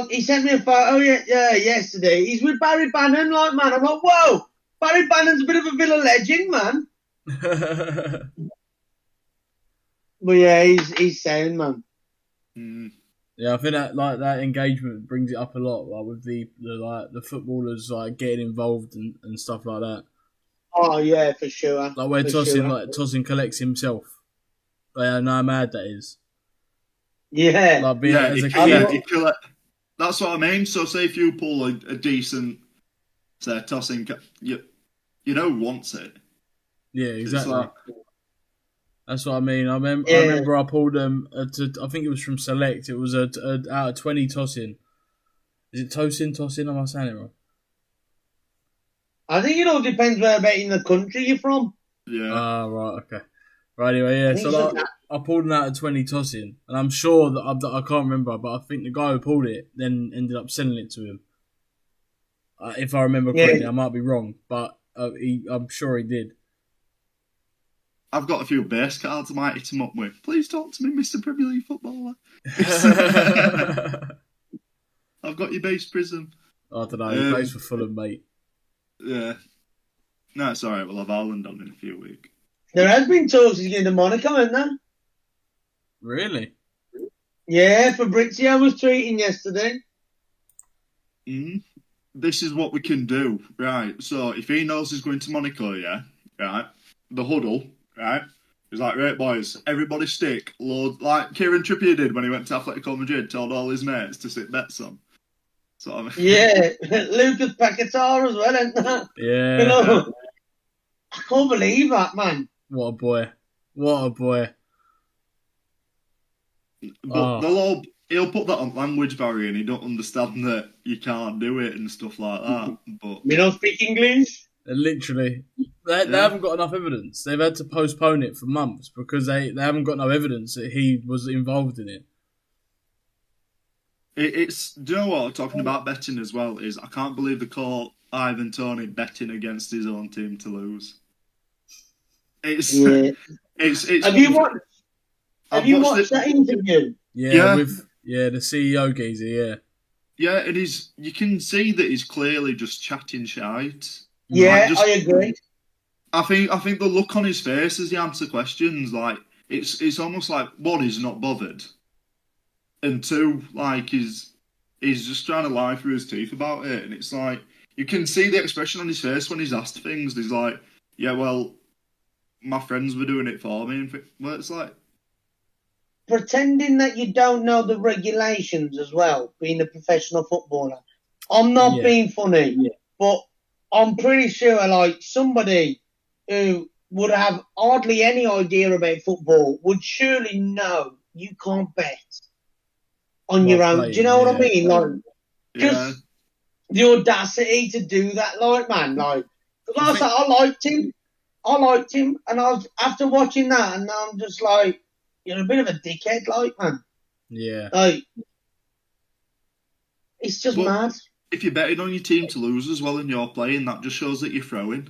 He sent me a photo yesterday. He's with Barry Bannon, like, man. I'm like, whoa, Barry Bannon's a bit of a Villa legend, man. But yeah, he's sound, man. Yeah, I think that engagement brings it up a lot, like with the footballers like getting involved and stuff like that. Oh yeah, for sure. Like where Tosin collects himself. I know how mad that is. Yeah. Like being as a kid. That's what I mean. So say if you pull a decent, say Tosin, you know who wants it. Yeah, exactly. That's what I mean. I remember I pulled them. I think it was from Select. It was out of 20 Tosin. Is it Tosin? Am I saying it wrong? I think it all depends where about in the country you're from. Yeah. Right. Okay. Right. Anyway, yeah. So I pulled them out of 20 Tosin, and I'm sure that I can't remember, but I think the guy who pulled it then ended up selling it to him. If I remember correctly, I might be wrong, but I'm sure he did. I've got a few base cards I might hit him up with. Please talk to me, Mr. Premier League footballer. I've got your base prism. I don't know. He plays for Fulham, mate. Yeah. No, it's alright. We'll have Ireland on in a few weeks. There has been talks he's going to Monaco, hasn't there? Really? Yeah, Fabrizio was tweeting yesterday. This is what we can do, right? So if he knows he's going to Monaco, yeah, right, the huddle, right, he's like, right, boys, everybody stick loads, like Kieran Trippier did when he went to Atletico Madrid, told all his mates to sit bets on. So yeah, Lucas Paquetá as well, isn't that? Yeah. You know, I can't believe that, man. What a boy. But he'll put that on language barrier and he don't understand that you can't do it and stuff like that. But we don't speak English? Literally. They haven't got enough evidence. They've had to postpone it for months because they haven't got no evidence that he was involved in it. It's, do you know what, talking about betting as well, is I can't believe they call Ivan Toney betting against his own team to lose. It's Have you watched that interview? Yeah, with the CEO geezer, yeah. Yeah, and you can see that he's clearly just chatting shite. Yeah, I agree. I think the look on his face as he answers questions, like it's almost like one, he's not bothered, and two, like he's just trying to lie through his teeth about it, and it's like you can see the expression on his face when he's asked things. He's like, "Yeah, well, my friends were doing it for me," and well, it's like pretending that you don't know the regulations as well. Being a professional footballer, I'm not being funny, but I'm pretty sure, like somebody who would have hardly any idea about football would surely know you can't bet on your own. Do you know what I mean? Like, just the audacity to do that, like, man. Like, because I liked him, and I was after watching that, and now I'm just like, you're a bit of a dickhead, like, man. Yeah. Like, it's just mad. If you're betting on your team to lose as well and you're playing, that just shows that you're throwing.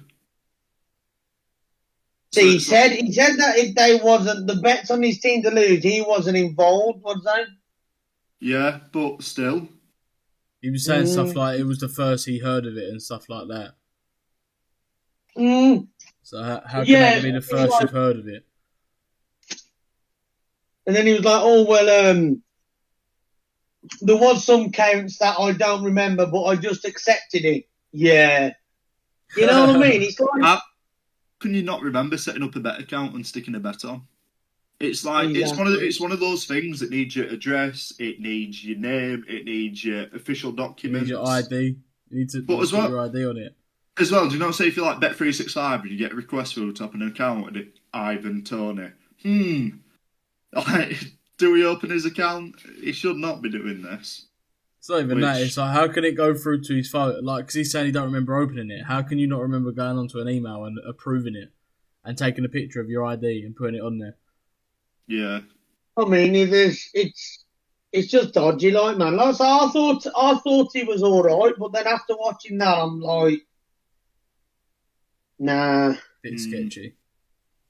See, he said that if they wasn't the bets on his team to lose, he wasn't involved, was he? Yeah, but still. He was saying stuff like it was the first he heard of it and stuff like that. So how can that be the first you've heard of it? And then he was like, "Oh well, there was some counts that I don't remember, but I just accepted it." Yeah, you know what I mean? It's like can you not remember setting up a bet account and sticking a bet on? It's like Exactly. it's one of those things that needs your address, it needs your name, it needs your official You documents. need your ID. You need to But put your ID on it. As well, do you not say if you like Bet365 and you get a request for to open an account and it Ivan Tony? Like, do we open his account? He should not be doing this. It's not even that. It's like, how can it go through to his phone? Like, because he's saying he don't remember opening it. How can you not remember going onto an email and approving it and taking a picture of your ID and putting it on there? Yeah. I mean, it's just dodgy, like, man. Like, so I thought he was all right, but then after watching that, I'm like, nah. Bit sketchy.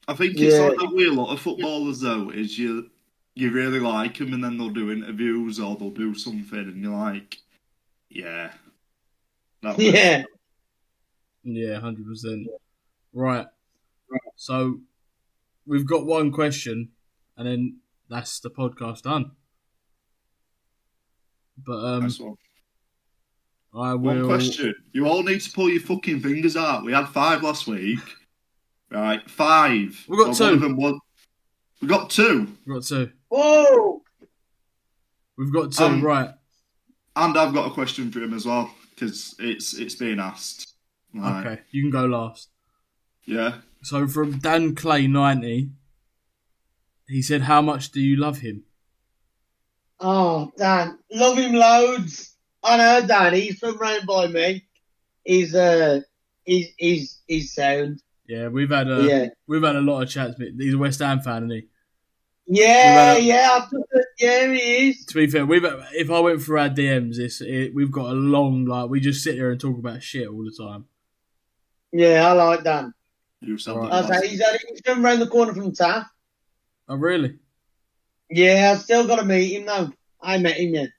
I think it's like that with a lot of footballers, though, is you really like them and then they'll do interviews or they'll do something and you're like, yeah. Yeah. Yeah, 100%. Right. So, we've got one question and then that's the podcast done. But, Nice one. I will... One question. You all need to pull your fucking fingers out. We had 5 last week. Right, 5. We got 2. One of them was... We got 2. We've got 2. Whoa! We've got 2, right. And I've got a question for him as well, because it's being asked. Right. Okay, you can go last. Yeah. So from Dan Clay 90, he said, "How much do you love him?" Oh, Dan, love him loads. I know, Dan. He's from round by me. He's sound. Yeah, we've had a lot of chats. But he's a West Ham fan, isn't he? Yeah, he is. To be fair, if I went through our DMs, we've got a long we just sit there and talk about shit all the time. Yeah, I like Dan. You sound Right. like He's from round the corner from Taff. Oh, really? Yeah, I've still got to meet him though. I met him yet,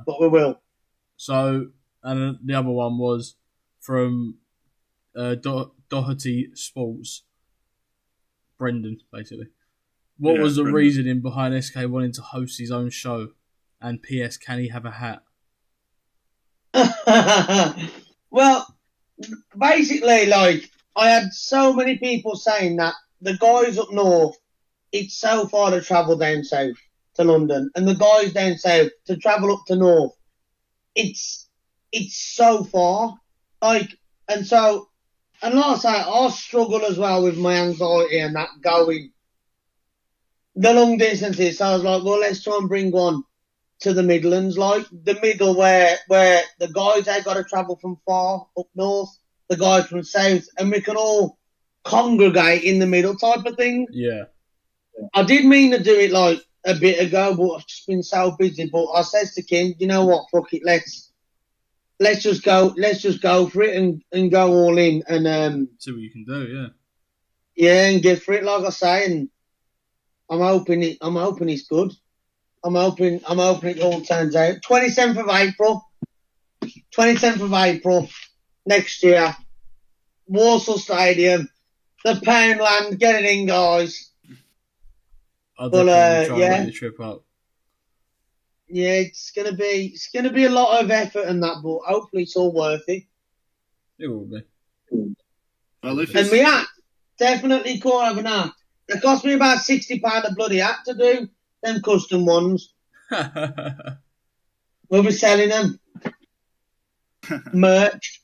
but we will. So, and the other one was from Doherty Sports, Brendan, basically. What was the reasoning behind SK wanting to host his own show? And P.S. Can he have a hat? Well, basically, I had so many people saying that the guys up north, it's so far to travel down south to London, and the guys down south to travel up to north, it's so far. And like I say, I struggle as well with my anxiety and that going the long distances. So I was like, well, let's try and bring one to the Midlands, like the middle where the guys they got to travel from far up north, the guys from south, and we can all congregate in the middle type of thing. Yeah. I did mean to do it like a bit ago, but I've just been so busy. But I said to Kim, you know what, fuck it, let's just go for it and go all in and see what you can do, yeah. Yeah, and get for it, like I say, and I'm hoping it's good. I'm hoping it all turns out. 27th of April next year, Walsall Stadium, the Poundland, get it in, guys. I'll definitely try and make the trip up. Yeah, it's gonna be a lot of effort and that, but hopefully it's all worth it. It will be. Well, and my hat, definitely can't have an hat. It cost me about £60 a bloody hat to do, them custom ones. We'll be selling them. Merch.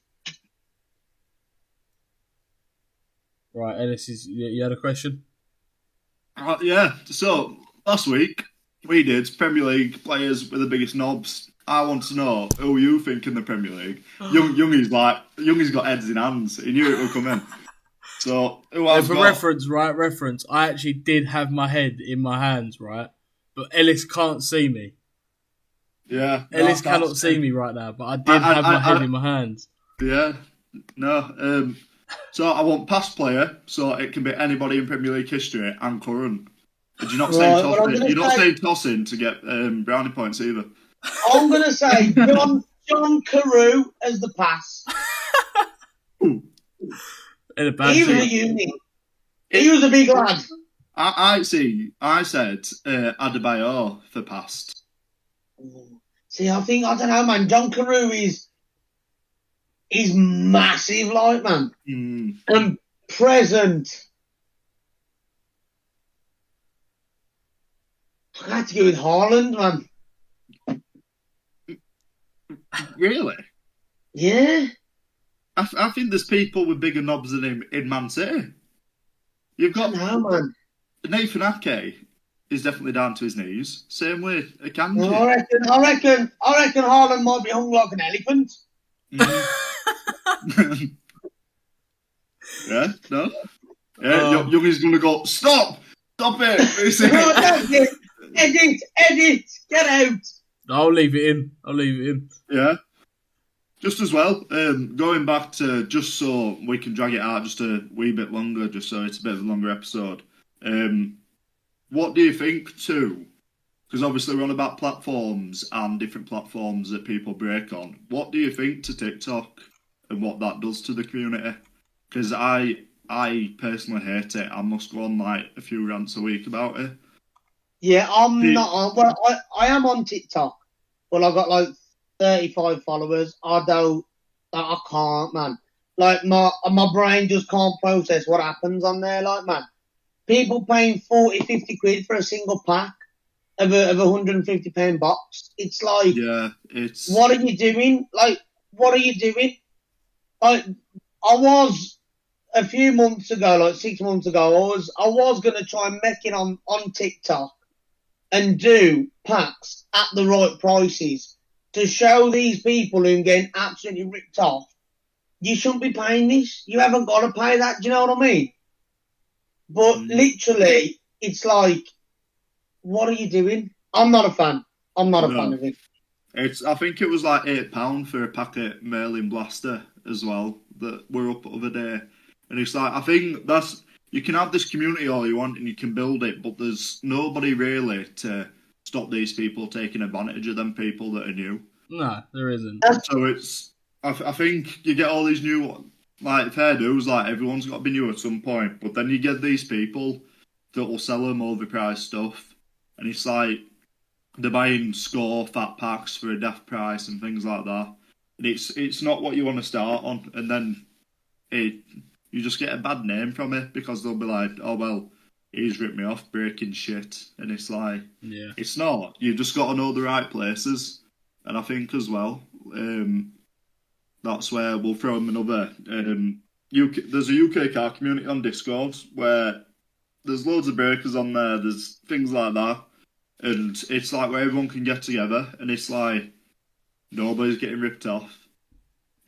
Right, Ellis, you had a question? Yeah, so last week we did Premier League players with the biggest knobs. I want to know who you think in the Premier League. Youngie's got heads in hands. He knew it would come in. So who I've got... reference. I actually did have my head in my hands, right? But Ellis can't see me. Yeah, Ellis cannot see me right now, but I did have my head in my hands. Yeah, no. So I want past player, so it can be anybody in Premier League history and current. And you're not saying tossing. You're not saying tossing to get brownie points either. I'm going to say John Carew as the pass. In a bad he was a unit. He was a big lad. I see. I said Adebayor for past. See, I don't know, man. John Carew is massive, like, man. Present. I had to go with Haaland, man. Really? Yeah. I think there's people with bigger knobs than him in Man City. You've got man. Nathan Ake is definitely down to his knees. Same with Akanji. No, I reckon Haaland might be hung like an elephant. Yeah, no. Yeah, Youngie's gonna go. Stop it. Edit, get out. I'll leave it in. Yeah. Just as well, going back to just so we can drag it out just a wee bit longer, just so it's a bit of a longer episode. What do you think too? Because obviously we're on about platforms and different platforms that people break on. What do you think to TikTok and what that does to the community? Because I personally hate it. I must go on like a few rants a week about it. Yeah, I'm not on. Well, I am on TikTok. Well, I've got like 35 followers. I can't, man. Like my brain just can't process what happens on there. Like, man, people paying 40, 50 quid for a single pack of a £150 box. It's like, yeah, it's what are you doing? Like, what are you doing? Like, I was a few months ago, like 6 months ago, I was gonna try and make it on TikTok and do packs at the right prices to show these people who are getting absolutely ripped off. You shouldn't be paying this. You haven't got to pay that. Do you know what I mean? But literally, it's like, what are you doing? I'm not a fan. I'm not a fan of it. I think it was like £8 for a packet Merlin Blaster as well that were up the other day. And it's like, I think you can have this community all you want and you can build it, but there's nobody really to stop these people taking advantage of them people that are new. No, there isn't. So I think you get all these new, like, fair dues, like, everyone's got to be new at some point, but then you get these people that will sell them overpriced stuff, and it's like, they're buying score fat packs for a daft price and things like that. And it's not what you want to start on, and then you just get a bad name from it because they'll be like, oh, well, he's ripped me off breaking shit. And it's like, yeah, it's not. You just got to know the right places. And I think as well, that's where we'll throw them another. There's a UK car community on Discord where there's loads of breakers on there. There's things like that. And it's like where everyone can get together. And it's like, nobody's getting ripped off.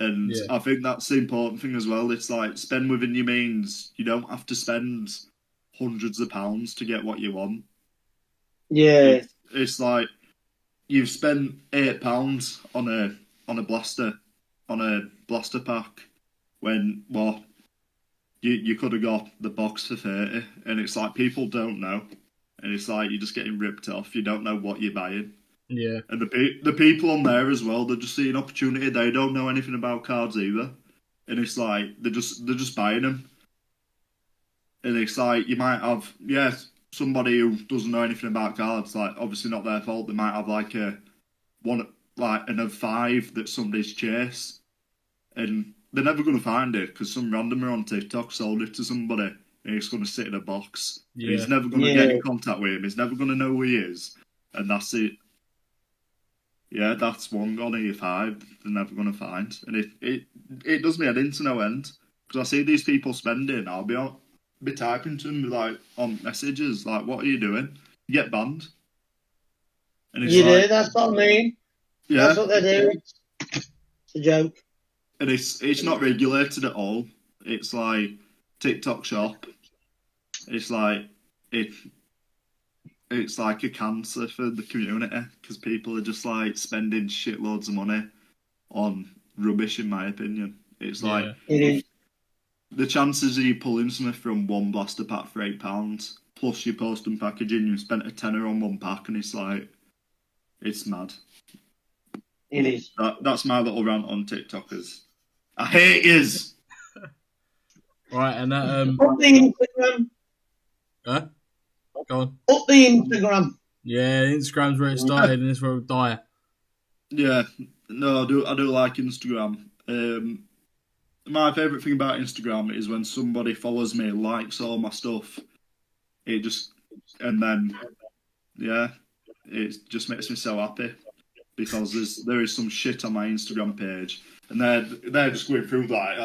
And yeah. I think that's the important thing as well. It's like, spend within your means. You don't have to spend hundreds of pounds to get what you want. Yeah. It's like, you've spent £8 on a blaster pack when, well, you could have got the box for 30. And it's like, people don't know. And it's like, you're just getting ripped off. You don't know what you're buying. Yeah. And the people on there as well, they're just seeing opportunity. They don't know anything about cards either. And it's like, they're just buying them. And it's like, you might have, somebody who doesn't know anything about cards, like, obviously not their fault. They might have like an of 5 that somebody's chased. And they're never going to find it because some randomer on TikTok sold it to somebody. And it's going to sit in a box. Yeah. And he's never going to get in contact with him. He's never going to know who he is. And that's it. Yeah, that's one gone of your 5 they're never going to find. And it does me head in to no end. Because I see these people spending, I'll be typing to them like on messages, like, what are you doing? You get banned. And it's do, that's what I mean. Yeah. That's what they do. It's a joke. And it's not regulated at all. It's like TikTok shop. It's like it's like a cancer for the community because people are just like spending shitloads of money on rubbish, in my opinion. It's like the chances of you pulling something from one blaster pack for £8 plus your post and packaging, you spent a tenner on one pack, and it's like, it's mad. It is. That's my little rant on TikTokers. I hate yous. Right, and that Up the Instagram. Huh? Go on. Up the Instagram. Yeah, Instagram's where it started, and it's where it will die. Yeah, no, I do like Instagram. my favourite thing about Instagram is when somebody follows me, likes all my stuff. It just, and then, yeah, it just makes me so happy because there is some shit on my Instagram page, and they're just going through like,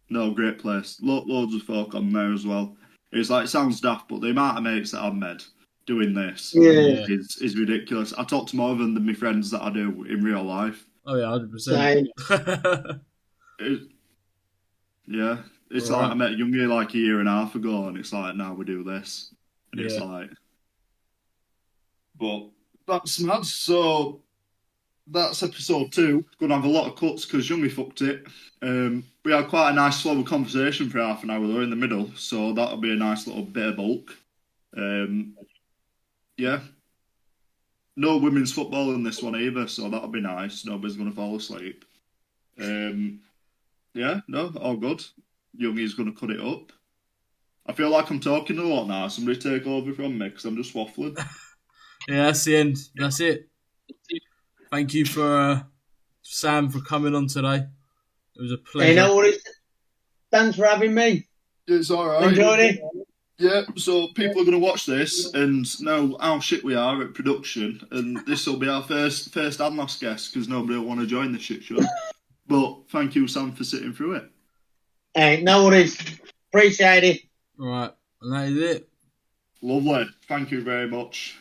no, great place. Loads of folk on there as well. It's like, it sounds daft, but the amount of mates that I've made doing this is ridiculous. I talk to more of them than my friends that I do in real life. Oh yeah, 100%. Yeah, it's like I met Youngie like a year and a half ago, and it's like now we do this, and it's like, but that's mad. So that's episode 2. Gonna have a lot of cuts because Youngie fucked it. We had quite a nice slow conversation for half an hour though in the middle, so that'll be a nice little bit of bulk. Yeah. No women's football in this one either, so that'll be nice. Nobody's gonna fall asleep. Yeah, no, all good. Youngie's gonna cut it up. I feel like I'm talking a lot now. Somebody take over from me because I'm just waffling. Yeah, that's the end. That's it. Thank you for Sam for coming on today. It was a pleasure. You know what? Thanks for having me. It's all right. Enjoyed it. Yeah, so people are going to watch this and know how shit we are at production, and this will be our first and last guest because nobody will want to join the shit show. But thank you, Sam, for sitting through it. Hey, no worries. Appreciate it. Right, and that is it. Lovely. Thank you very much.